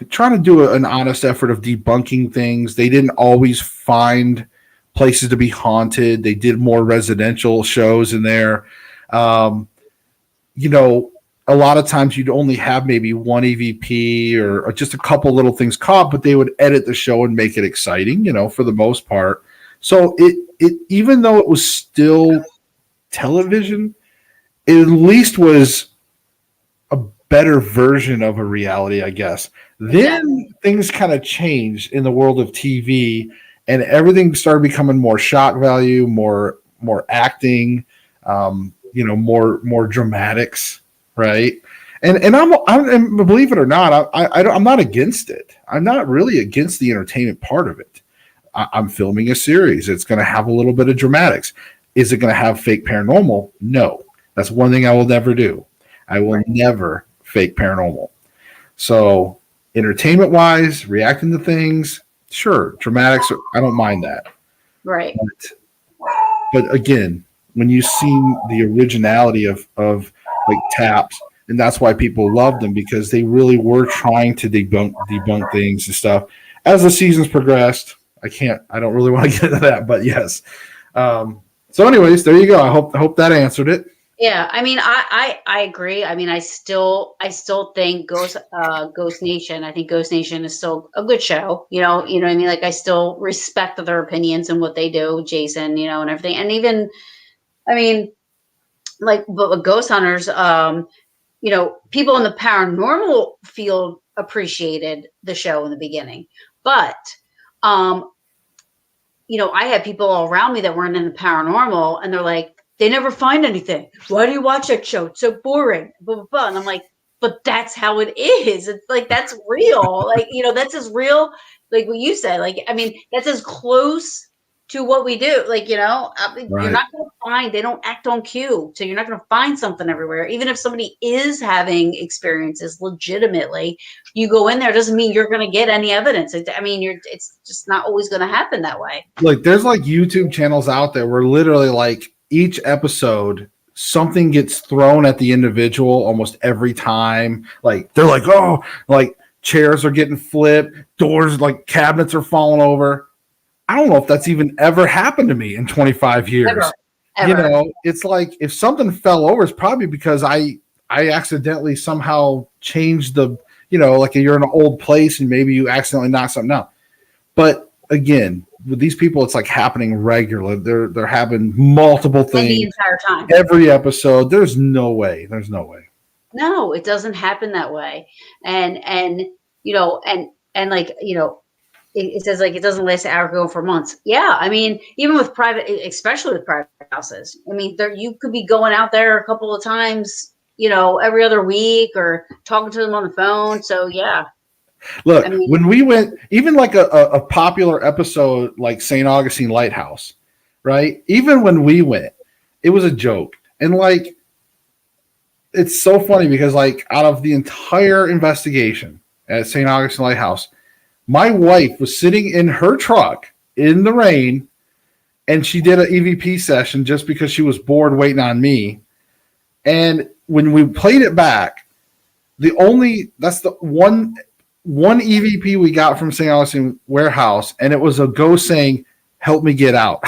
trying to do an honest effort of debunking things. They didn't always find places to be haunted. They did more residential shows in there. A lot of times you'd only have maybe one EVP or just a couple little things caught, but they would edit the show and make it exciting, for the most part. So it even though it was still television, it at least was a better version of a reality, I guess. Then things kind of changed in the world of TV, and everything started becoming more shock value, more acting, more dramatics, right? And I'm believe it or not, I'm not against it. I'm not really against the entertainment part of it. I'm filming a series. It's going to have a little bit of dramatics. Is it going to have fake paranormal? No. That's one thing I will never do. I will never fake paranormal. So entertainment wise, reacting to things, sure. Dramatics, I don't mind that. Right. But again, when you see the originality of like Taps, and that's why people loved them, because they really were trying to debunk things and stuff. As the seasons progressed, I don't really want to get into that, but yes. So anyways, there you go. I hope that answered it. Yeah, I mean, I agree. I mean, I still think Ghost Nation. I think Ghost Nation is still a good show. You know what I mean. Like, I still respect their opinions and what they do, Jason. And everything. And even, I mean, but with Ghost Hunters, people in the paranormal field appreciated the show in the beginning, but I had people all around me that weren't in the paranormal, and they're like, they never find anything. Why do you watch that show? It's so boring. Blah, blah, blah. And I'm like, but that's how it is. It's like, that's real. Like, that's as real, like what you said. Like, I mean, that's as close to what we do. Like, you're not going to find, they don't act on cue. So you're not going to find something everywhere. Even if somebody is having experiences legitimately, you go in there, doesn't mean you're going to get any evidence. It's just not always going to happen that way. Like, there's like YouTube channels out there where literally like each episode something gets thrown at the individual almost every time. Like, they're like, oh, like chairs are getting flipped, doors, like cabinets are falling over. I don't know if that's even ever happened to me in 25 years. Ever. It's like if something fell over, it's probably because I accidentally somehow changed the, like you're in an old place and maybe you accidentally knocked something out. But again, with these people, it's like happening regularly. They're having multiple things the entire time. Every episode. There's no way. No, it doesn't happen that way. And like, it says like it doesn't last an hour, go for months. Yeah, I mean, even with especially with private houses. I mean, you could be going out there a couple of times, every other week, or talking to them on the phone. So yeah. Look, when we went, even like a popular episode like St. Augustine Lighthouse, right? Even when we went, it was a joke. And like, it's so funny because like out of the entire investigation at St. Augustine Lighthouse, my wife was sitting in her truck in the rain, and she did an EVP session just because she was bored waiting on me. And when we played it back, that's the one EVP we got from St. Augustine Warehouse, and it was a ghost saying, "Help me get out."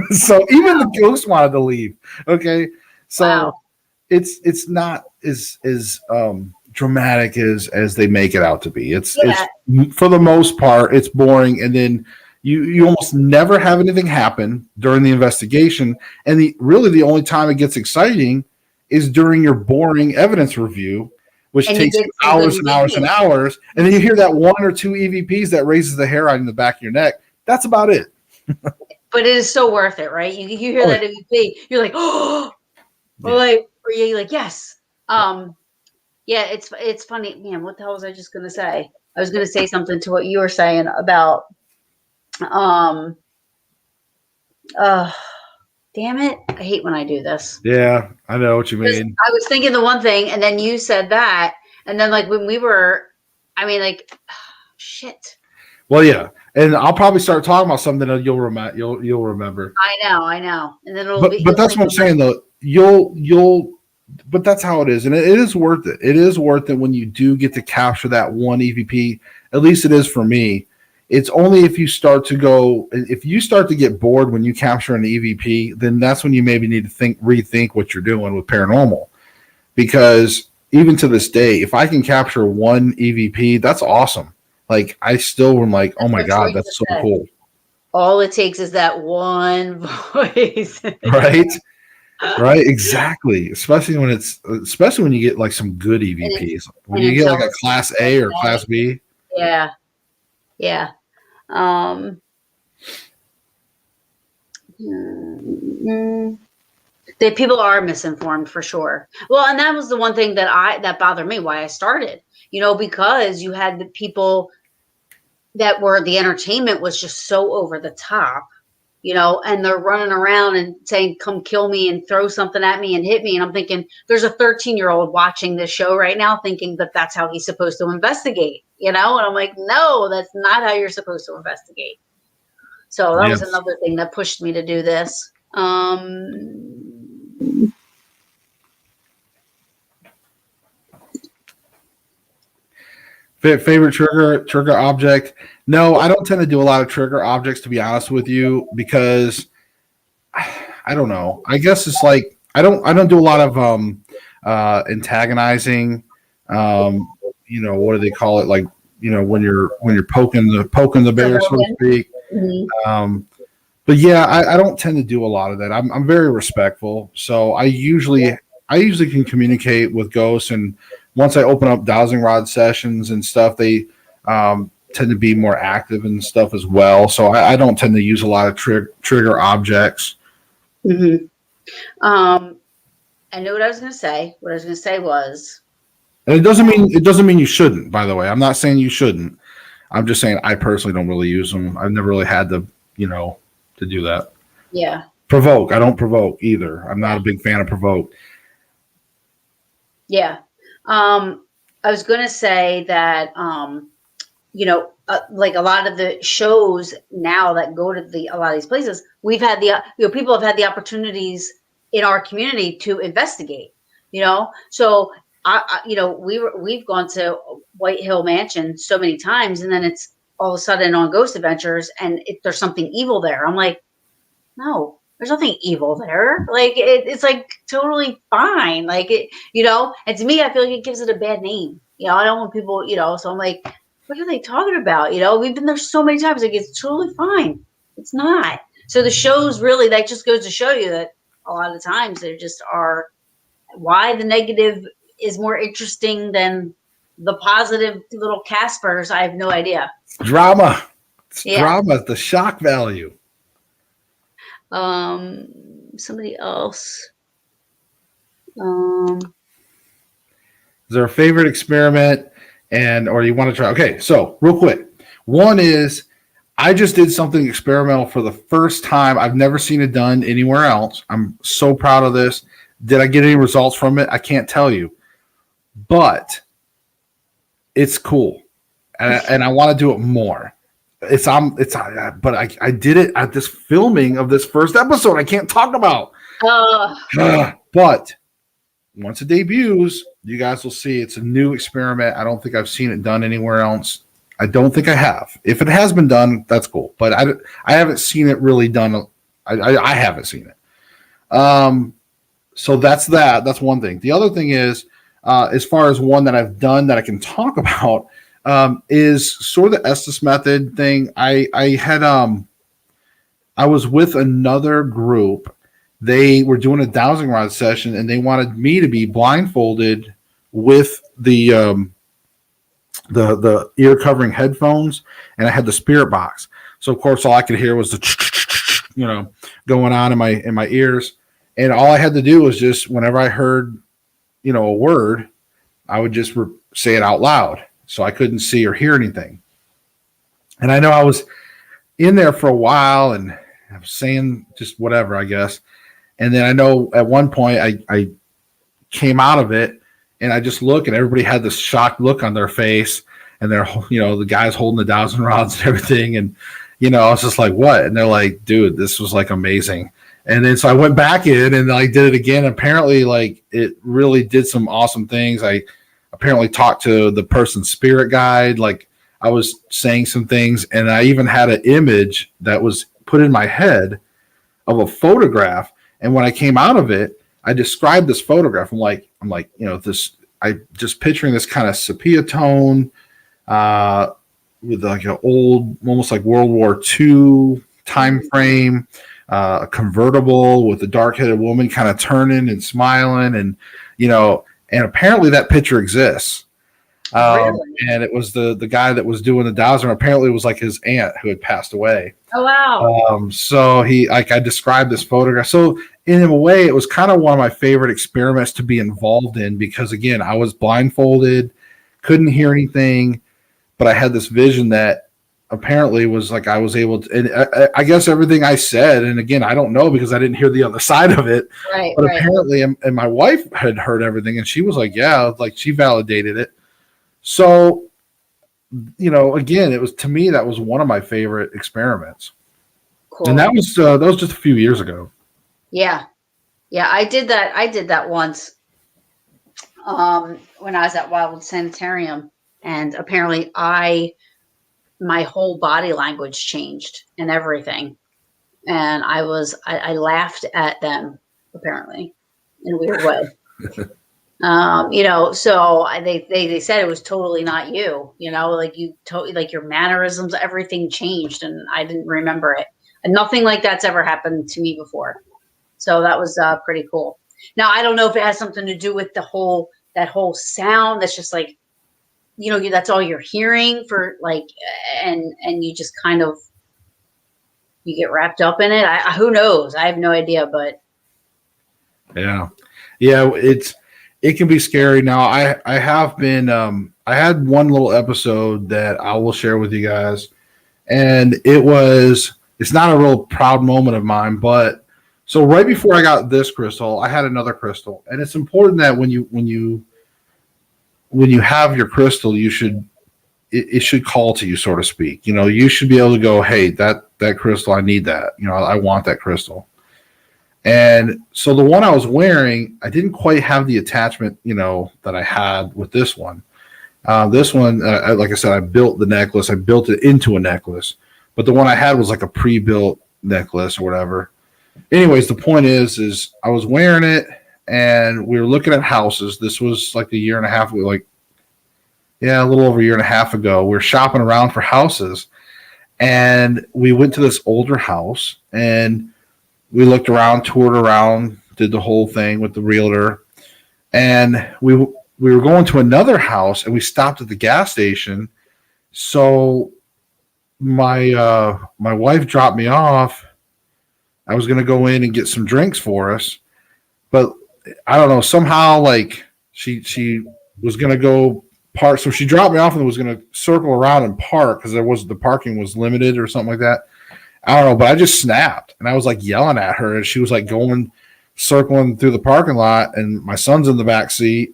So even the ghost wanted to leave. Okay. So it's not as dramatic as they make it out to be. It's for the most part, it's boring. And then, You almost never have anything happen during the investigation, and really the only time it gets exciting is during your boring evidence review, which And you takes get you some good hours and hours and EVPs. hours, and then you hear that one or two EVPs that raises the hair on the back of your neck. That's about it. But it is so worth it, right? You hear Oh, that EVP, you're like, oh, or yeah. you're like, yes. Yeah, it's funny, man. What the hell was I just gonna say? I was gonna say something to what you were saying about um uh damn it. I hate when I do this. Yeah, I know what you Because mean. I was thinking the one thing and then you said that. And then like when we were I mean like shit. Well, yeah, and I'll probably start talking about something that you'll remember. You'll remember. I know. And then But you'll that's think what I'm of my saying though. You'll but that's how it is, and it is worth it. It is worth it when you do get to capture that one EVP. At least it is for me. It's only if you start to go, if you start to get bored when you capture an EVP, then that's when you maybe need to rethink what you're doing with paranormal. Because even to this day, if I can capture one EVP, that's awesome. Like I still am like, oh that's my what Troy god, that's so said. cool, All it takes is that one voice. right? Right, exactly. Especially when you get like some good and it's EVPs. When and you it get like a tells you class A or okay. class B. Yeah. Yeah. Um mm, that people are misinformed for sure. Well, and that was the one thing that bothered me why I started. Because you had the people that were the entertainment was just so over the top, and they're running around and saying, come kill me and throw something at me and hit me. And I'm thinking, there's a 13-year-old watching this show right now thinking that that's how he's supposed to investigate, and I'm like, no, that's not how you're supposed to investigate. So that was Yes. another thing that pushed me to do this. Favorite trigger object? No, I don't tend to do a lot of trigger objects to be honest with you because I don't know. I guess it's like I don't do a lot of antagonizing. What do they call it? Like when you're poking the bear, so to Provoking. speak. Mhm. Um, but yeah, I don't tend to do a lot of that. I'm very respectful, so I usually can communicate with ghosts, and once I open up dowsing rod sessions and stuff, they tend to be more active and stuff as well. So I don't tend to use a lot of trigger objects. Mhm. Um, I know what I was going to say. What I was going to say was, And it doesn't mean you shouldn't. By the way, I'm not saying you shouldn't. I'm just saying I personally don't really use them. I've never really had to do that. yeah, Provoke. I don't provoke either. I'm not yeah, a big fan of provoke. yeah. I was going to say that, like a lot of the shows now that go to a lot of these places, we've had people have had the opportunities in our community to investigate, so we've gone to White Hill Mansion so many times, and then it's all of a sudden on Ghost Adventures, and there's something evil there. I'm like, no, there's nothing evil there. Like it's like totally fine. Like and to me, I feel like it gives it a bad name. I don't want people, so I'm like, what are they talking about? We've been there so many times. Like it's totally fine. It's not. So the shows really, that just goes to show you that a lot of times there just are why the negative is more interesting than the positive little Caspers. I have no idea. Drama. It's Yeah. drama. The shock value. Um, Somebody else. Um, Is there a favorite experiment or you want to try? Okay, so real quick. One is I just did something experimental for the first time. I've never seen it done anywhere else. I'm so proud of this. Did I get any results from it? I can't tell you, but it's cool, and I want to do it more. But I did it at this filming of this first episode. I can't talk about, but once it debuts, you guys will see it's a new experiment. I don't think I've seen it done anywhere else. I don't think I have. If it has been done, that's cool. But I haven't seen it really done. I haven't seen it. So that's that. That's one thing. The other thing is, as far as one that I've done that I can talk about, is sort of the Estes method thing. I was with another group. They were doing a dowsing rod session, and they wanted me to be blindfolded with the ear covering headphones, and I had the spirit box. So of course, all I could hear was the going on in my ears, and all I had to do was just whenever I heard a word, I would just say it out loud, so I couldn't see or hear anything. And I know I was in there for a while, and I was saying just whatever, I guess. And then I know at one point I came out of it, and I just look, and everybody had this shocked look on their face, and they're the guys holding the dowsing rods and everything, and I was just like, what? And they're like, dude, this was like amazing. And then so I went back in and I did it again. Apparently, like it really did some awesome things. I apparently talked to the person's spirit guide, like I was saying some things, and I even had an image that was put in my head of a photograph. And when I came out of it, I described this photograph. I'm like, I just picturing this kind of sepia tone, with like an old, almost like World War II time frame, a convertible with a dark-headed woman kind of turning and smiling, and and apparently that picture exists. Really? And it was the guy that was doing the dowser. Apparently, it was like his aunt who had passed away. Oh wow! So I described this photograph. So in a way, it was kind of one of my favorite experiments to be involved in, because again, I was blindfolded, couldn't hear anything, but I had this vision that apparently was like I was able to. And I guess everything I said, and again, I don't know because I didn't hear the other side of it. Right. But right. apparently, and my wife had heard everything, and she was like, "Yeah," like she validated it. So, again, it was, to me, that was one of my favorite experiments. Cool. And that was just a few years ago. Yeah. I did that once. When I was at Wildwood Sanitarium, and apparently my whole body language changed and everything. And I laughed at them apparently in a weird way. So they said it was totally not you, like you totally, like your mannerisms, everything changed, and I didn't remember it. And nothing like that's ever happened to me before. So that was pretty cool. Now, I don't know if it has something to do with that whole sound that's just like, that's all you're hearing for like, and you just kind of, you get wrapped up in it. Who knows? I have no idea, but yeah, it can be scary. Now, I have been, I had one little episode that I will share with you guys, and it's not a real proud moment of mine, but so right before I got this crystal, I had another crystal, and it's important that when you have your crystal, it should call to you, so to speak. You should be able to go, hey, that crystal, I need that. I want that crystal. And so the one I was wearing, I didn't quite have the attachment, that I had with this one. This one, like I said, I built the necklace. I built it into a necklace. But the one I had was like a pre-built necklace or whatever. Anyways, the point is I was wearing it, and we were looking at houses. This was like a year and a half ago, a little over a year and a half ago. We were shopping around for houses, and we went to this older house, and we looked around, toured around, did the whole thing with the realtor, and we were going to another house, and we stopped at the gas station. So my wife dropped me off. I was going to go in and get some drinks for us, but I don't know, somehow like she was going to go park. So she dropped me off and was going to circle around and park because the parking was limited or something like that. I don't know, but I just snapped, and I was like yelling at her, and she was like circling through the parking lot, and my son's in the back seat,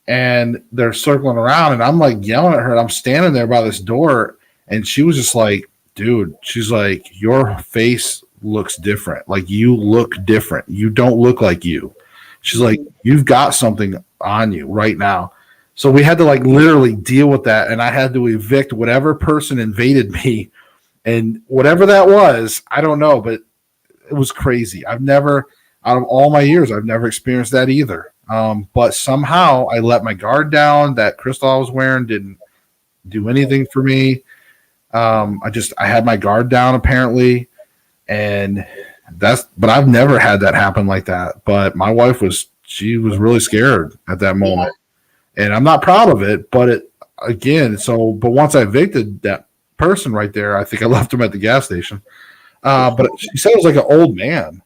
and they're circling around, and I'm like yelling at her, and I'm standing there by this door, and she was just like, dude, she's like, your face looks different. Like, you look different. You don't look like you. She's like, you've got something on you right now. So we had to like literally deal with that, and I had to evict whatever person invaded me. And whatever that was, I don't know, but it was crazy. I've never, out of all my years, I've never experienced that either. But somehow I let my guard down. That crystal I was wearing didn't do anything for me. I had my guard down apparently, and but I've never had that happen like that. But my wife she was really scared at that Yeah. moment, and I'm not proud of it. But but once I evicted that person right there, I think I left him at the gas station. But she said it was like an old man.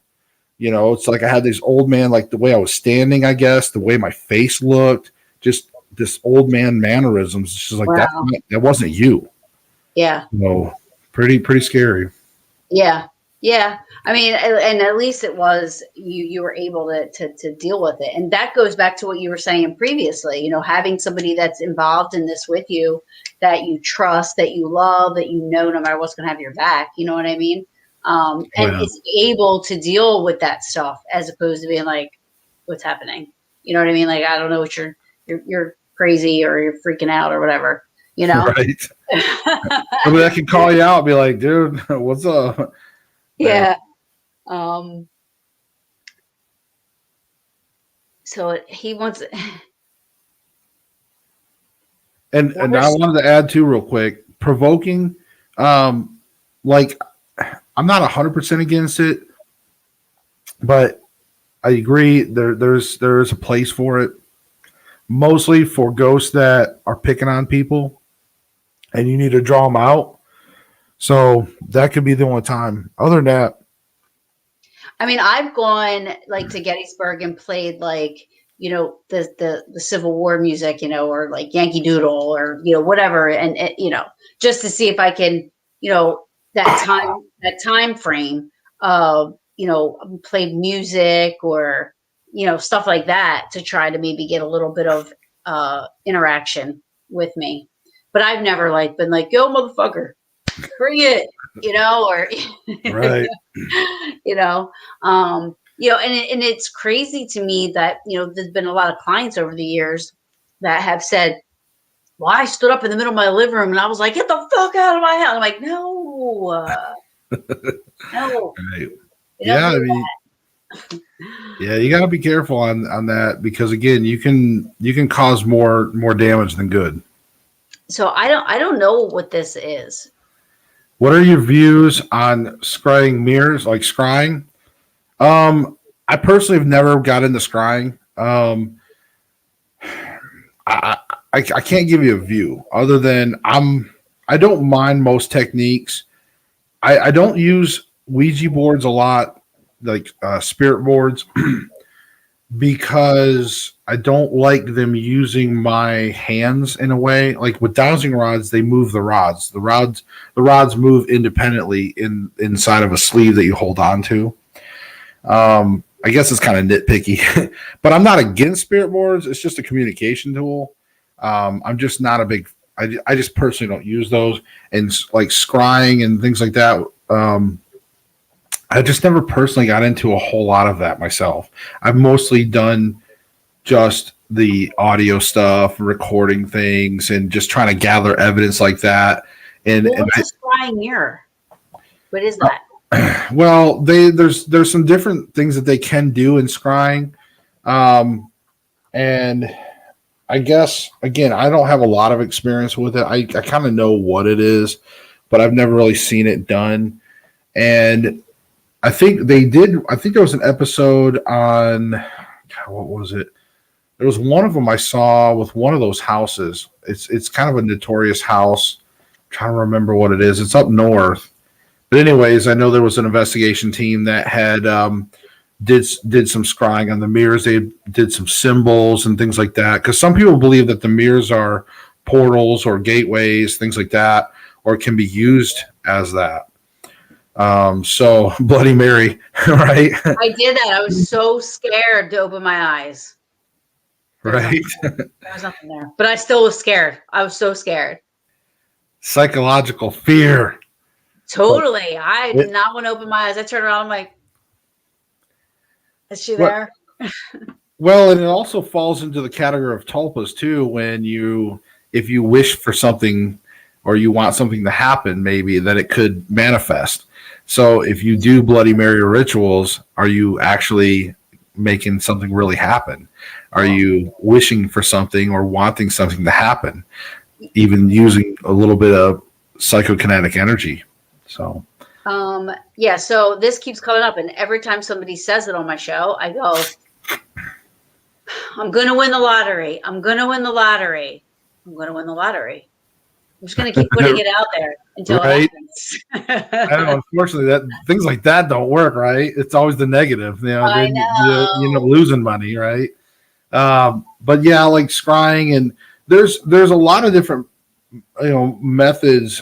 It's like I had this old man, like the way I was standing, I guess, the way my face looked, just this old man mannerisms. She's like, Wow. that wasn't you. Yeah. No, pretty scary. Yeah. Yeah. I mean, and at least it was you were able to deal with it. And that goes back to what you were saying previously, having somebody that's involved in this with you that you trust, that you love, that no matter what's going to have your back, you know what I mean? And is able to deal with that stuff as opposed to being like, what's happening? You know what I mean? Like, I don't know what you're crazy or you're freaking out or whatever, Right. Somebody that can call you out and be like, dude, what's up? Yeah. So he wants. And I wanted to add too, real quick, provoking. Like, I'm not 100% against it, but I agree there's a place for it. Mostly for ghosts that are picking on people, and you need to draw them out. So that could be the only time. Other than that, I mean, I've gone like to Gettysburg and played like the Civil War music, or like Yankee Doodle or whatever, and just to see if I can that time frame of played music or stuff like that to try to maybe get a little bit of interaction with me. But I've never like been like, yo, motherfucker, bring it, or right. And it's crazy to me that, there's been a lot of clients over the years that have said, well, I stood up in the middle of my living room and I was like, get the fuck out of my house. I'm like, no, no. Right. Yeah. I mean, yeah, you got to be careful on that because again, you can cause more damage than good. So I don't know what this is. What are your views on scrying mirrors, like scrying? I personally have never got into scrying. I can't give you a view other than I don't mind most techniques. I don't use Ouija boards a lot, like spirit boards, because I don't like them using my hands in a way. Like with dowsing rods, they move the rods. The rods move independently inside of a sleeve that you hold on to. I guess it's kind of nitpicky, but I'm not against spirit boards. It's just a communication tool. I'm just not a big. I just personally don't use those, and like scrying and things like that. I just never personally got into a whole lot of that myself. I've mostly done just the audio stuff, recording things, and just trying to gather evidence like that. And what's a scrying mirror? What is that? Well, there's some different things that they can do in scrying, and I guess again I don't have a lot of experience with it. I kind of know what it is, but I've never really seen it done. And I think they did. I think there was an episode on what was it? There was one of them I saw with one of those houses. It's kind of a notorious house. I'm trying to remember what it is. It's up north. But anyways, I know there was an investigation team that had did some scrying on the mirrors. They did some symbols and things like that. Because some people believe that the mirrors are portals or gateways, things like that, or can be used as that. So Bloody Mary, right? I did that. I was so scared to open my eyes. Right. There was nothing there. But I still was scared. I was so scared. Psychological fear. Totally. I did not want to open my eyes. I turned around. I'm like, is she there? Well, and it also falls into the category of tulpas too. If you wish for something or you want something to happen, maybe that it could manifest. So if you do Bloody Mary rituals, are you actually making something really happen? Are you wishing for something or wanting something to happen? even using a little bit of psychokinetic energy. So Yeah, so this keeps coming up, and every time somebody says it on my show, I go, I'm going to win the lottery. I'm going to win the lottery. I'm going to win the lottery. I'm just going to keep putting it out there until it right. I know, happens. unfortunately, that things like that don't work, right? It's always the negative. I Then you end up know. losing money, right? But yeah, like scrying, and there's a lot of different methods,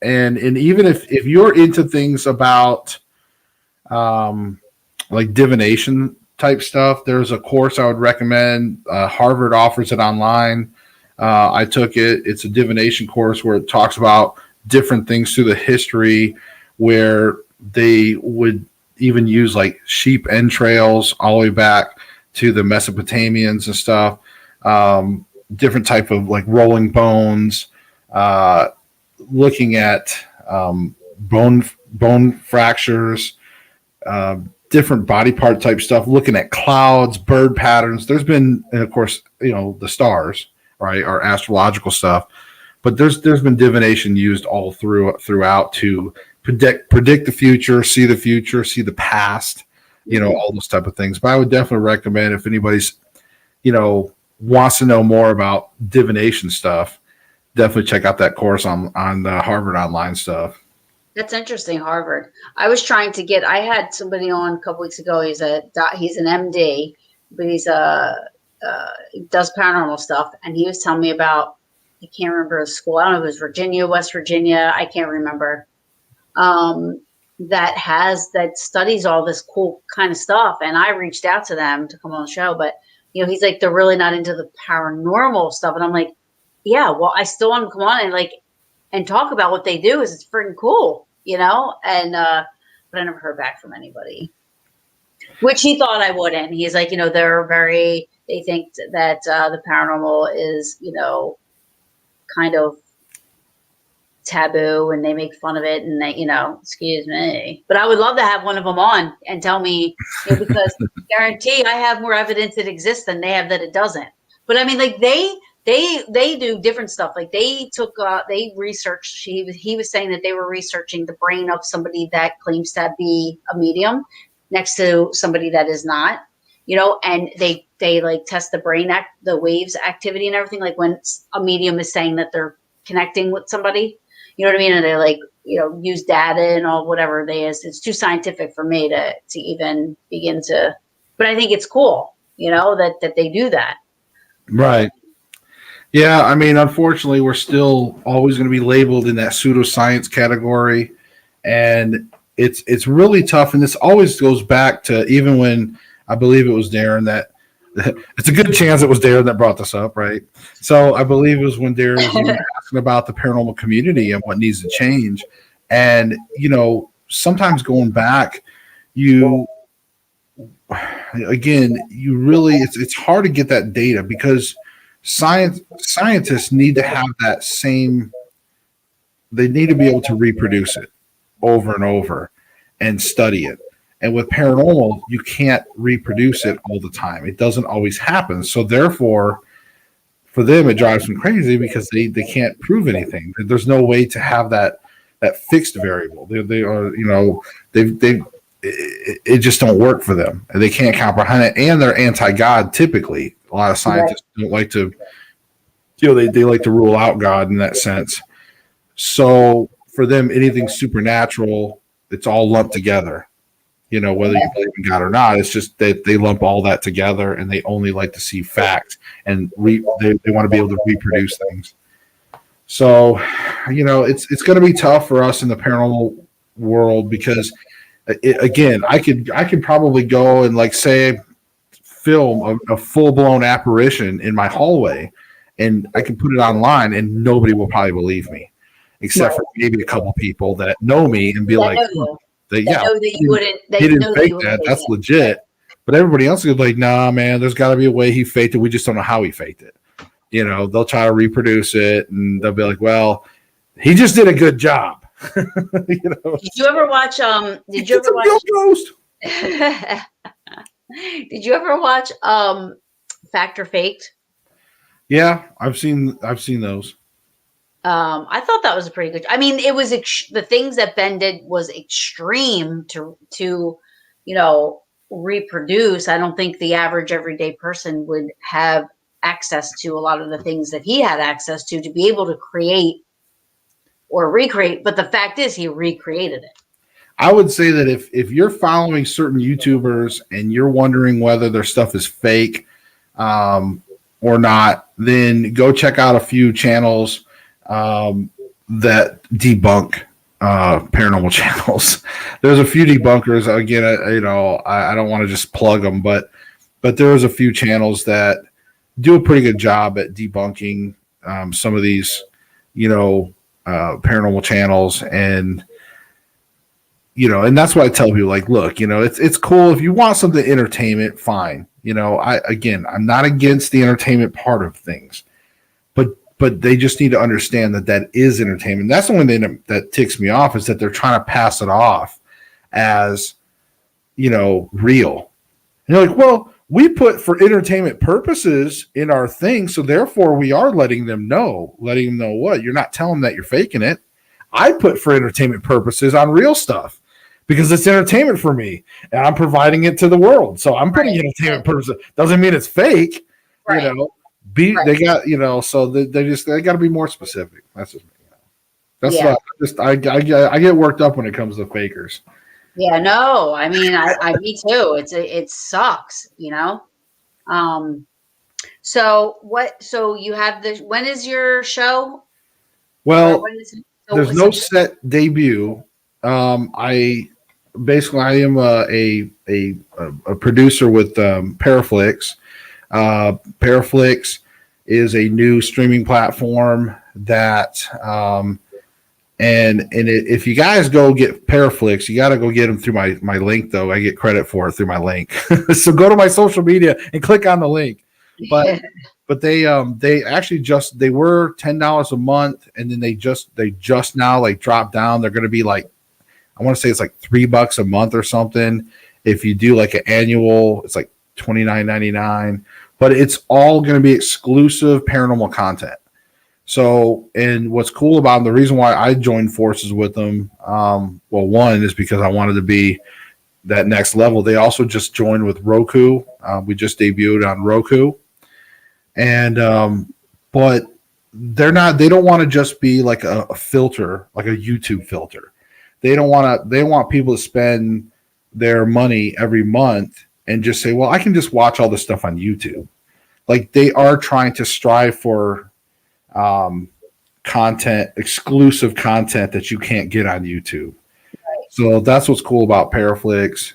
and even if you're into things about um, like divination type stuff, there's a course I would recommend. Harvard offers it online. I took it. It's a divination course where it talks about different things through the history where they would even use like sheep entrails all the way back to the Mesopotamians and stuff. Different type of like rolling bones, uh, looking at bone fractures, different body part type stuff, looking at clouds, bird patterns. There's been, and of course, the stars, right, our astrological stuff. But there's been divination used all throughout to predict the future, see the past, all those type of things. But I would definitely recommend if anybody's wants to know more about divination stuff, definitely check out that course on the Harvard online stuff. That's interesting, Harvard. I had somebody on a couple weeks ago. He's an MD, but he does paranormal stuff, and he was telling me about, I can't remember his school. I don't know if it was Virginia, West Virginia. I can't remember. That studies all this cool kind of stuff. And I reached out to them to come on the show, but he's like, they're really not into the paranormal stuff. And I'm like, yeah, well, I still want to come on and talk about what they do. It's freaking cool, and, but I never heard back from anybody, which he thought I wouldn't. He's like, they think that, the paranormal is, kind of taboo, and they make fun of it, and they, excuse me. But I would love to have one of them on and tell me, because guarantee I have more evidence it exists than they have that it doesn't. But I mean, like they do different stuff. Like they researched. He was saying that they were researching the brain of somebody that claims to be a medium next to somebody that is not. And they like test the the waves activity and everything. Like when a medium is saying that they're connecting with somebody, you know what I mean? And they like, use data and all whatever they is. It's too scientific for me to even begin to, but I think it's cool, that they do that. Right. Yeah. I mean, unfortunately, we're still always going to be labeled in that pseudoscience category. And it's really tough. And this always goes back to even when I believe it was Darren that it's a good chance it was Darren that brought this up, right? So I believe it was when Darren was even asking about the paranormal community and what needs to change. And, sometimes going back, it's hard to get that data because scientists need to have that same, they need to be able to reproduce it over and over and study it. And with paranormal, you can't reproduce it all the time. It doesn't always happen. So therefore, for them, it drives them crazy because they can't prove anything. There's no way to have that fixed variable. They are, it just don't work for them. And they can't comprehend it. And they're anti-God typically. A lot of scientists don't like to, they like to rule out God in that sense. So for them, anything supernatural, it's all lumped together. Whether you believe in God or not, it's just that they lump all that together and they only like to see facts and they want to be able to reproduce things. So, it's going to be tough for us in the paranormal world because, again, I could probably go and like say film a full blown apparition in my hallway, and I can put it online and nobody will probably believe me, except for maybe a couple people that know me and be like. That know that you wouldn't. He didn't fake that. That's legit. But everybody else is like, nah, man. There's got to be a way he faked it. We just don't know how he faked it. They'll try to reproduce it, and they'll be like, well, he just did a good job. Did you ever watch? Did you ever watch? Ghost. Did you ever watch Fact or Faked? Yeah, I've seen those. I thought that was a pretty good. I mean, it was the things that Ben did was extreme to reproduce. I don't think the average everyday person would have access to a lot of the things that he had access to be able to create or recreate. But the fact is, he recreated it. I would say that if you're following certain YouTubers and you're wondering whether their stuff is fake or not, then go check out a few channels that debunk paranormal channels. There's a few debunkers. Again, I don't want to just plug them, but there's a few channels that do a pretty good job at debunking some of these, paranormal channels. And and that's why I tell people, like, look, it's cool if you want something entertainment, fine. I'm not against the entertainment part of things, but they just need to understand that is entertainment. That's the only thing that ticks me off, is that they're trying to pass it off as, real. And you're like, well, we put for entertainment purposes in our thing, so therefore we are letting them know what? You're not telling them that you're faking it. I put for entertainment purposes on real stuff because it's entertainment for me and I'm providing it to the world. So I'm putting entertainment purposes. Doesn't mean it's fake, Right. They got, so they got to be more specific. That's just, that's I get worked up when it comes to fakers. Yeah, no, I mean, I me too. It sucks, So you have when is your show? Well, there's no set debut. I am a producer with Paraflix. Paraflix is a new streaming platform that if you guys go get Paraflix, you got to go get them through my link, though. I get credit for it through my link. So go to my social media and click on the link. But they actually they were $10 a month, and then they just now like dropped down. They're going to be like, I want to say it's like $3 a month or something. If you do like an annual, it's like $29.99. But it's all going to be exclusive paranormal content. So, and what's cool about them, the reason why I joined forces with them, one is because I wanted to be that next level. They also just joined with Roku. We just debuted on Roku. And but they don't want to just be like a filter, like a YouTube filter. They want people to spend their money every month and just say, well, I can just watch all this stuff on YouTube. Like, they are trying to strive for exclusive content that you can't get on YouTube. So that's what's cool about Paraflix.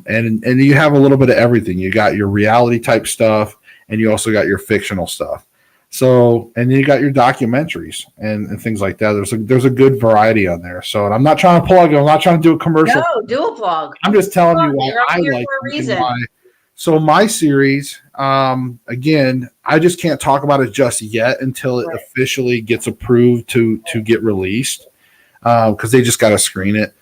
And you have a little bit of everything. You got your reality type stuff, and you also got your fictional stuff. So, and then you got your documentaries and things like that. There's a good variety on there. So, and I'm not trying to plug it. I'm not trying to do a commercial. No, do a plug. I'm just telling you why I like it. So my series, again, I just can't talk about it just yet until it officially gets approved to get released, because they just got to screen it,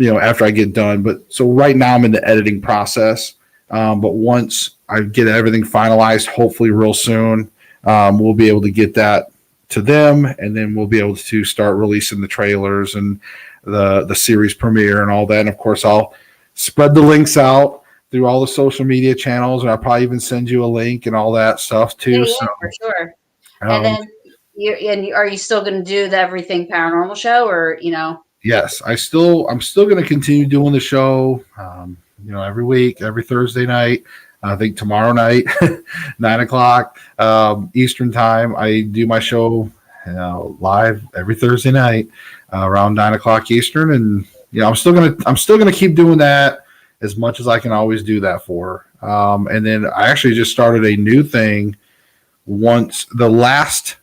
after I get done. But so right now I'm in the editing process. But once I get everything finalized, hopefully real soon, we'll be able to get that to them, and then we'll be able to start releasing the trailers and the series premiere and all that. And of course, I'll spread the links out through all the social media channels, and I'll probably even send you a link and all that stuff too. Yeah, so, for sure. And then are you still going to do the Everything Paranormal show, or Yes, I'm still going to continue doing the show. Every week, every Thursday night. I think tomorrow night, 9:00 Eastern time. I do my show live every Thursday night around 9:00 Eastern, and I'm still gonna keep doing that as much as I can always do that for. And then I actually just started a new thing. Once the last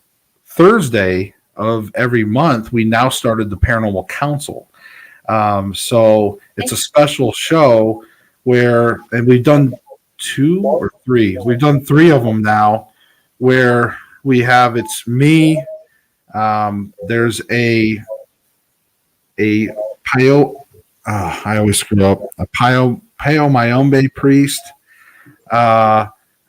Thursday of every month, we now started the Paranormal Council. So it's a special show and we've done 2 or 3. We've done 3 of them now, where it's me. There's a Pio. I always screw up. A Pio Mayombe priest.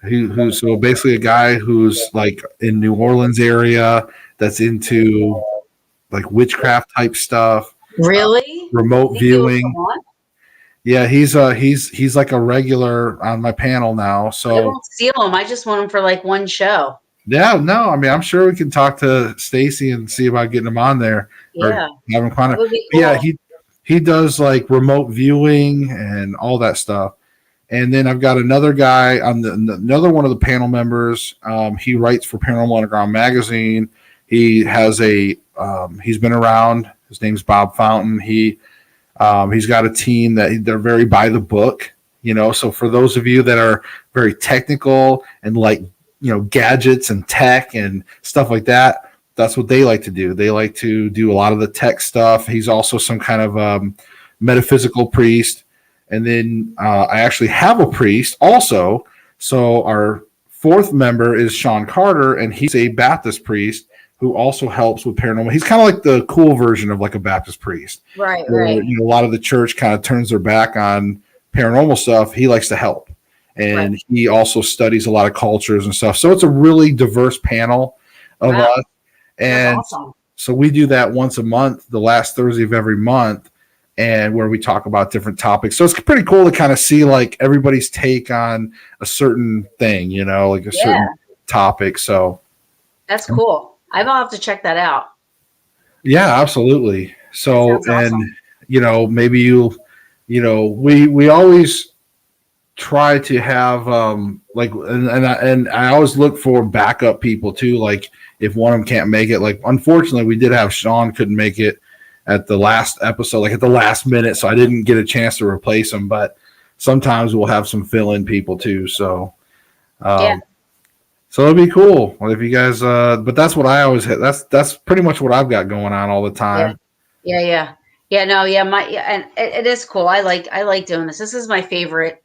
who's so basically a guy who's like in New Orleans area that's into like witchcraft type stuff, Really? remote They do it for viewing. one? Yeah, he's like a regular on my panel now. I So won't steal them. I just want them for like one show. yeah, no, I mean I'm sure we can talk to Stacy and see about getting him on there or Yeah, having him on that there. would be Yeah, cool. he does like remote viewing and all that stuff. And then I've got another guy on another one of the panel members. He writes for Paranormal Underground magazine. He has he's been around. His name's Bob Fountain. He's got a team that they're very by the book, So for those of you that are very technical and like, gadgets and tech and stuff like that, that's what they like to do. They like to do a lot of the tech stuff. He's also some kind of metaphysical priest. And then I actually have a priest also. So our fourth member is Sean Carter, and he's a Baptist priest who also helps with paranormal. He's kind of like the cool version of like a Baptist priest. Right, Where, right, a lot of the church kind of turns their back on paranormal stuff. He likes to help. And right. he also studies a lot of cultures and stuff. So it's a really diverse panel of Wow, us. that's And awesome. so we do that once a month, the last Thursday of every month, and where we talk about different topics. So it's pretty cool to kind of see like everybody's take on a certain thing, like a Yeah, certain topic. So that's cool. I'll have to check that out. yeah, absolutely. That So, sounds and awesome. maybe we always try to have like, and I always look for backup people too. Like if one of them can't make it, like unfortunately we did have Sean couldn't make it at the last episode, like at the last minute, so I didn't get a chance to replace him. But sometimes we'll have some fill-in people too. So, Yeah, um, so it'll be cool if you guys. But that's what I always hit. That's pretty much what I've got going on all the yeah, time. yeah, yeah, yeah. No, yeah, and it is cool. I like doing this. This is my favorite.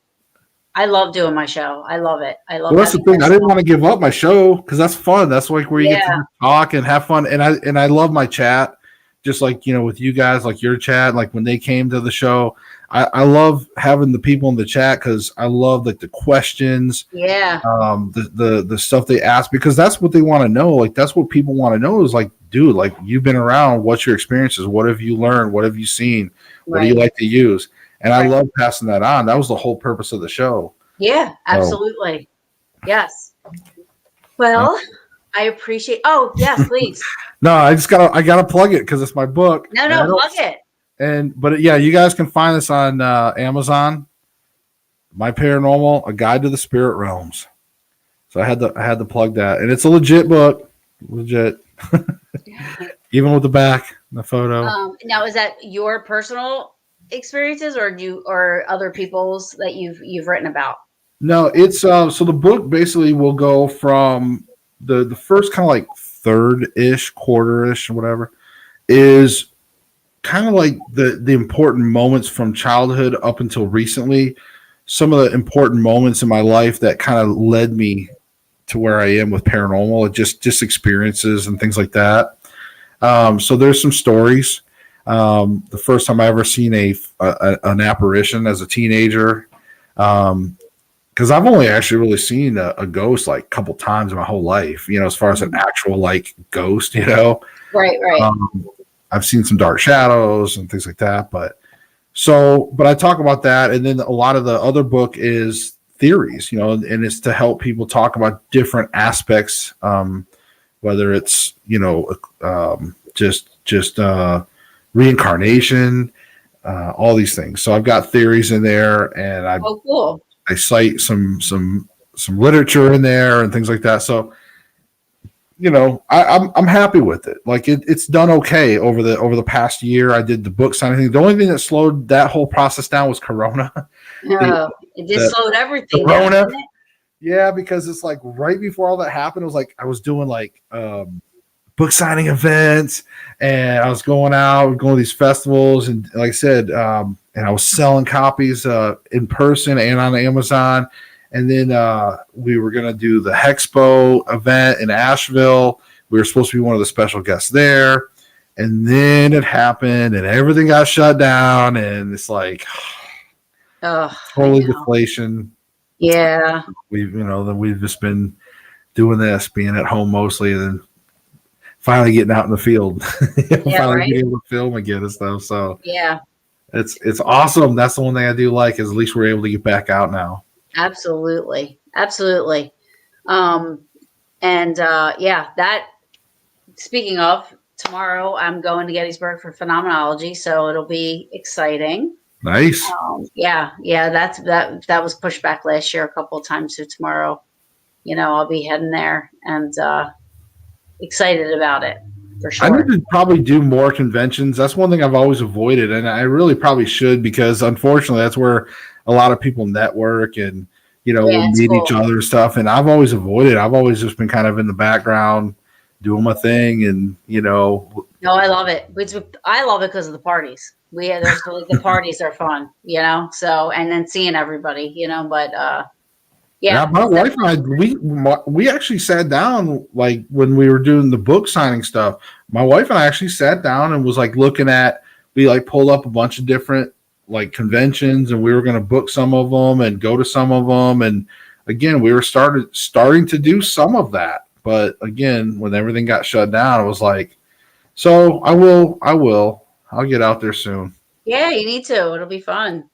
I love doing my show. I love it. I love Well, that's the having thing. I guests didn't on. want to give up my show because that's fun. That's like where you get to Yeah, just talk and have fun. And I love my chat, just like with you guys, like your chat. Like when they came to the show, I love having the people in the chat because I love like the questions, yeah, the stuff they ask because that's what they want to know. Like that's what people want to know is like, dude, like you've been around. What's your experiences? What have you learned? What have you seen? What do you right, like to use? And I right. love passing that on. That was the whole purpose of the show. Yeah, So. absolutely. Yes. Well, I appreciate. Oh, yes, please. No, I gotta plug it because it's my book. No, And I no, don't, plug it. but yeah, you guys can find this on Amazon. My Paranormal: A Guide to the Spirit Realms. So I had to plug that, and it's a legit book, legit, even with the back, the photo. Now, is that your personal experiences, or other people's that you've written about? No, it's so the book basically will go from the first kind of like third ish, quarter ish, or whatever is kind of like the important moments from childhood up until recently. Some of the important moments in my life that kind of led me to where I am with paranormal, just experiences and things like that. So there's some stories. The first time I ever seen an apparition as a teenager, because I've only actually really seen a ghost like a couple times in my whole life. As far as an actual like ghost, Right, right. I've seen some dark shadows and things like that. But I talk about that, and then a lot of the other book is theories, and it's to help people talk about different aspects, whether it's just reincarnation, all these things. So I've got theories in there, and Oh, cool. I cite some literature in there and things like that. So I'm happy with it. Like it's done okay over the past year. I did the book signing thing. The only thing that slowed that whole process down was Corona. the, No, it just the slowed everything down, Corona. didn't it? Yeah, because it's like right before all that happened, it was like I was doing like book signing events, and I was going to these festivals, and like I said, and I was selling copies in person and on Amazon. And then we were going to do the Hexpo event in Asheville. We were supposed to be one of the special guests there. And then it happened and everything got shut down. And it's like Oh, I totally know. deflation. Yeah. We've just been doing this, being at home mostly, and then finally getting out in the field, Yeah. finally Right. being able to film again and stuff. So Yeah. it's awesome. That's the one thing I do like is at least we're able to get back out now. Absolutely. Absolutely. Um, and yeah, that speaking of tomorrow, I'm going to Gettysburg for phenomenology, so it'll be exciting. Nice. Yeah, yeah, that was pushed back last year a couple of times. So tomorrow, I'll be heading there and excited about it for I need sure. to probably do more conventions. That's one thing I've always avoided, and I really probably should because unfortunately that's where a lot of people network and Yeah, we'll it's meet each cool. other and stuff. And I've always avoided. I've always just been kind of in the background doing my thing, and No, I love it. I love it because of the parties. There's the parties are fun, So and then seeing everybody, But yeah, yeah, my it's wife and I we actually sat down like when we were doing the book signing stuff. My wife and I actually sat down and was like looking at we like pulled up a bunch of different like conventions and we were going to book some of them and go to some of them and again we were starting to do some of that. But again, when everything got shut down, it was like so I'll get out there soon. yeah, you need to. It'll be fun.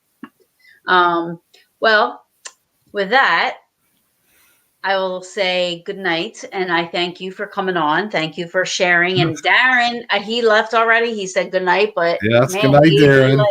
Um, well, with that, I will say good night, and I thank you for coming on. Thank you for sharing. And Darren, he left already. He said good night, but Yes, good man, night, Darren.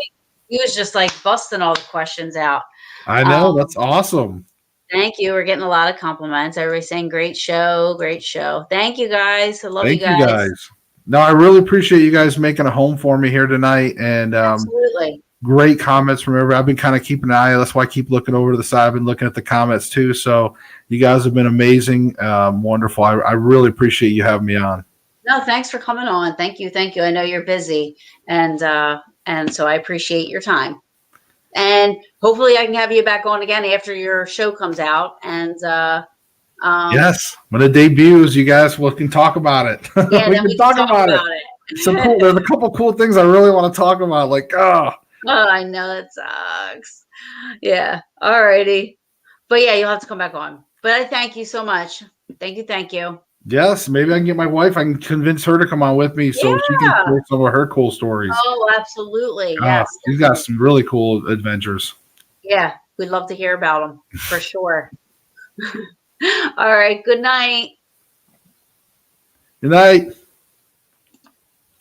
he was just like busting all the questions out. I know that's Um, awesome. Thank you. We're getting a lot of compliments. Everybody's saying great show, great show. Thank you guys. I love you Thank you guys. guys. No, I really appreciate you guys making a home for me here tonight, and Absolutely. great comments from everybody. I've been kind of keeping an eye. That's why I keep looking over to the side. I've been looking at the comments too. So you guys have been amazing, wonderful. I really appreciate you having me on. No, thanks for coming on. Thank you. Thank you. I know you're busy, and so I appreciate your time. And hopefully I can have you back on again after your show comes out. And um, Yes, when it debuts, you guys we can talk about it. yeah, We then can we can talk talk about it. about Some it. cool. There's a couple cool things I really want to talk about. Like, Oh, I know that sucks. Yeah. All righty. But yeah, you'll have to come back on. But I thank you so much. Thank you. Thank you. yes, maybe I can get my wife. I can convince her to come on with me so she can Yeah. share some of her cool stories. Oh, absolutely. Yes, She's got definitely. some really cool adventures. Yeah. We'd love to hear about them for sure. All right. Good night. Good night.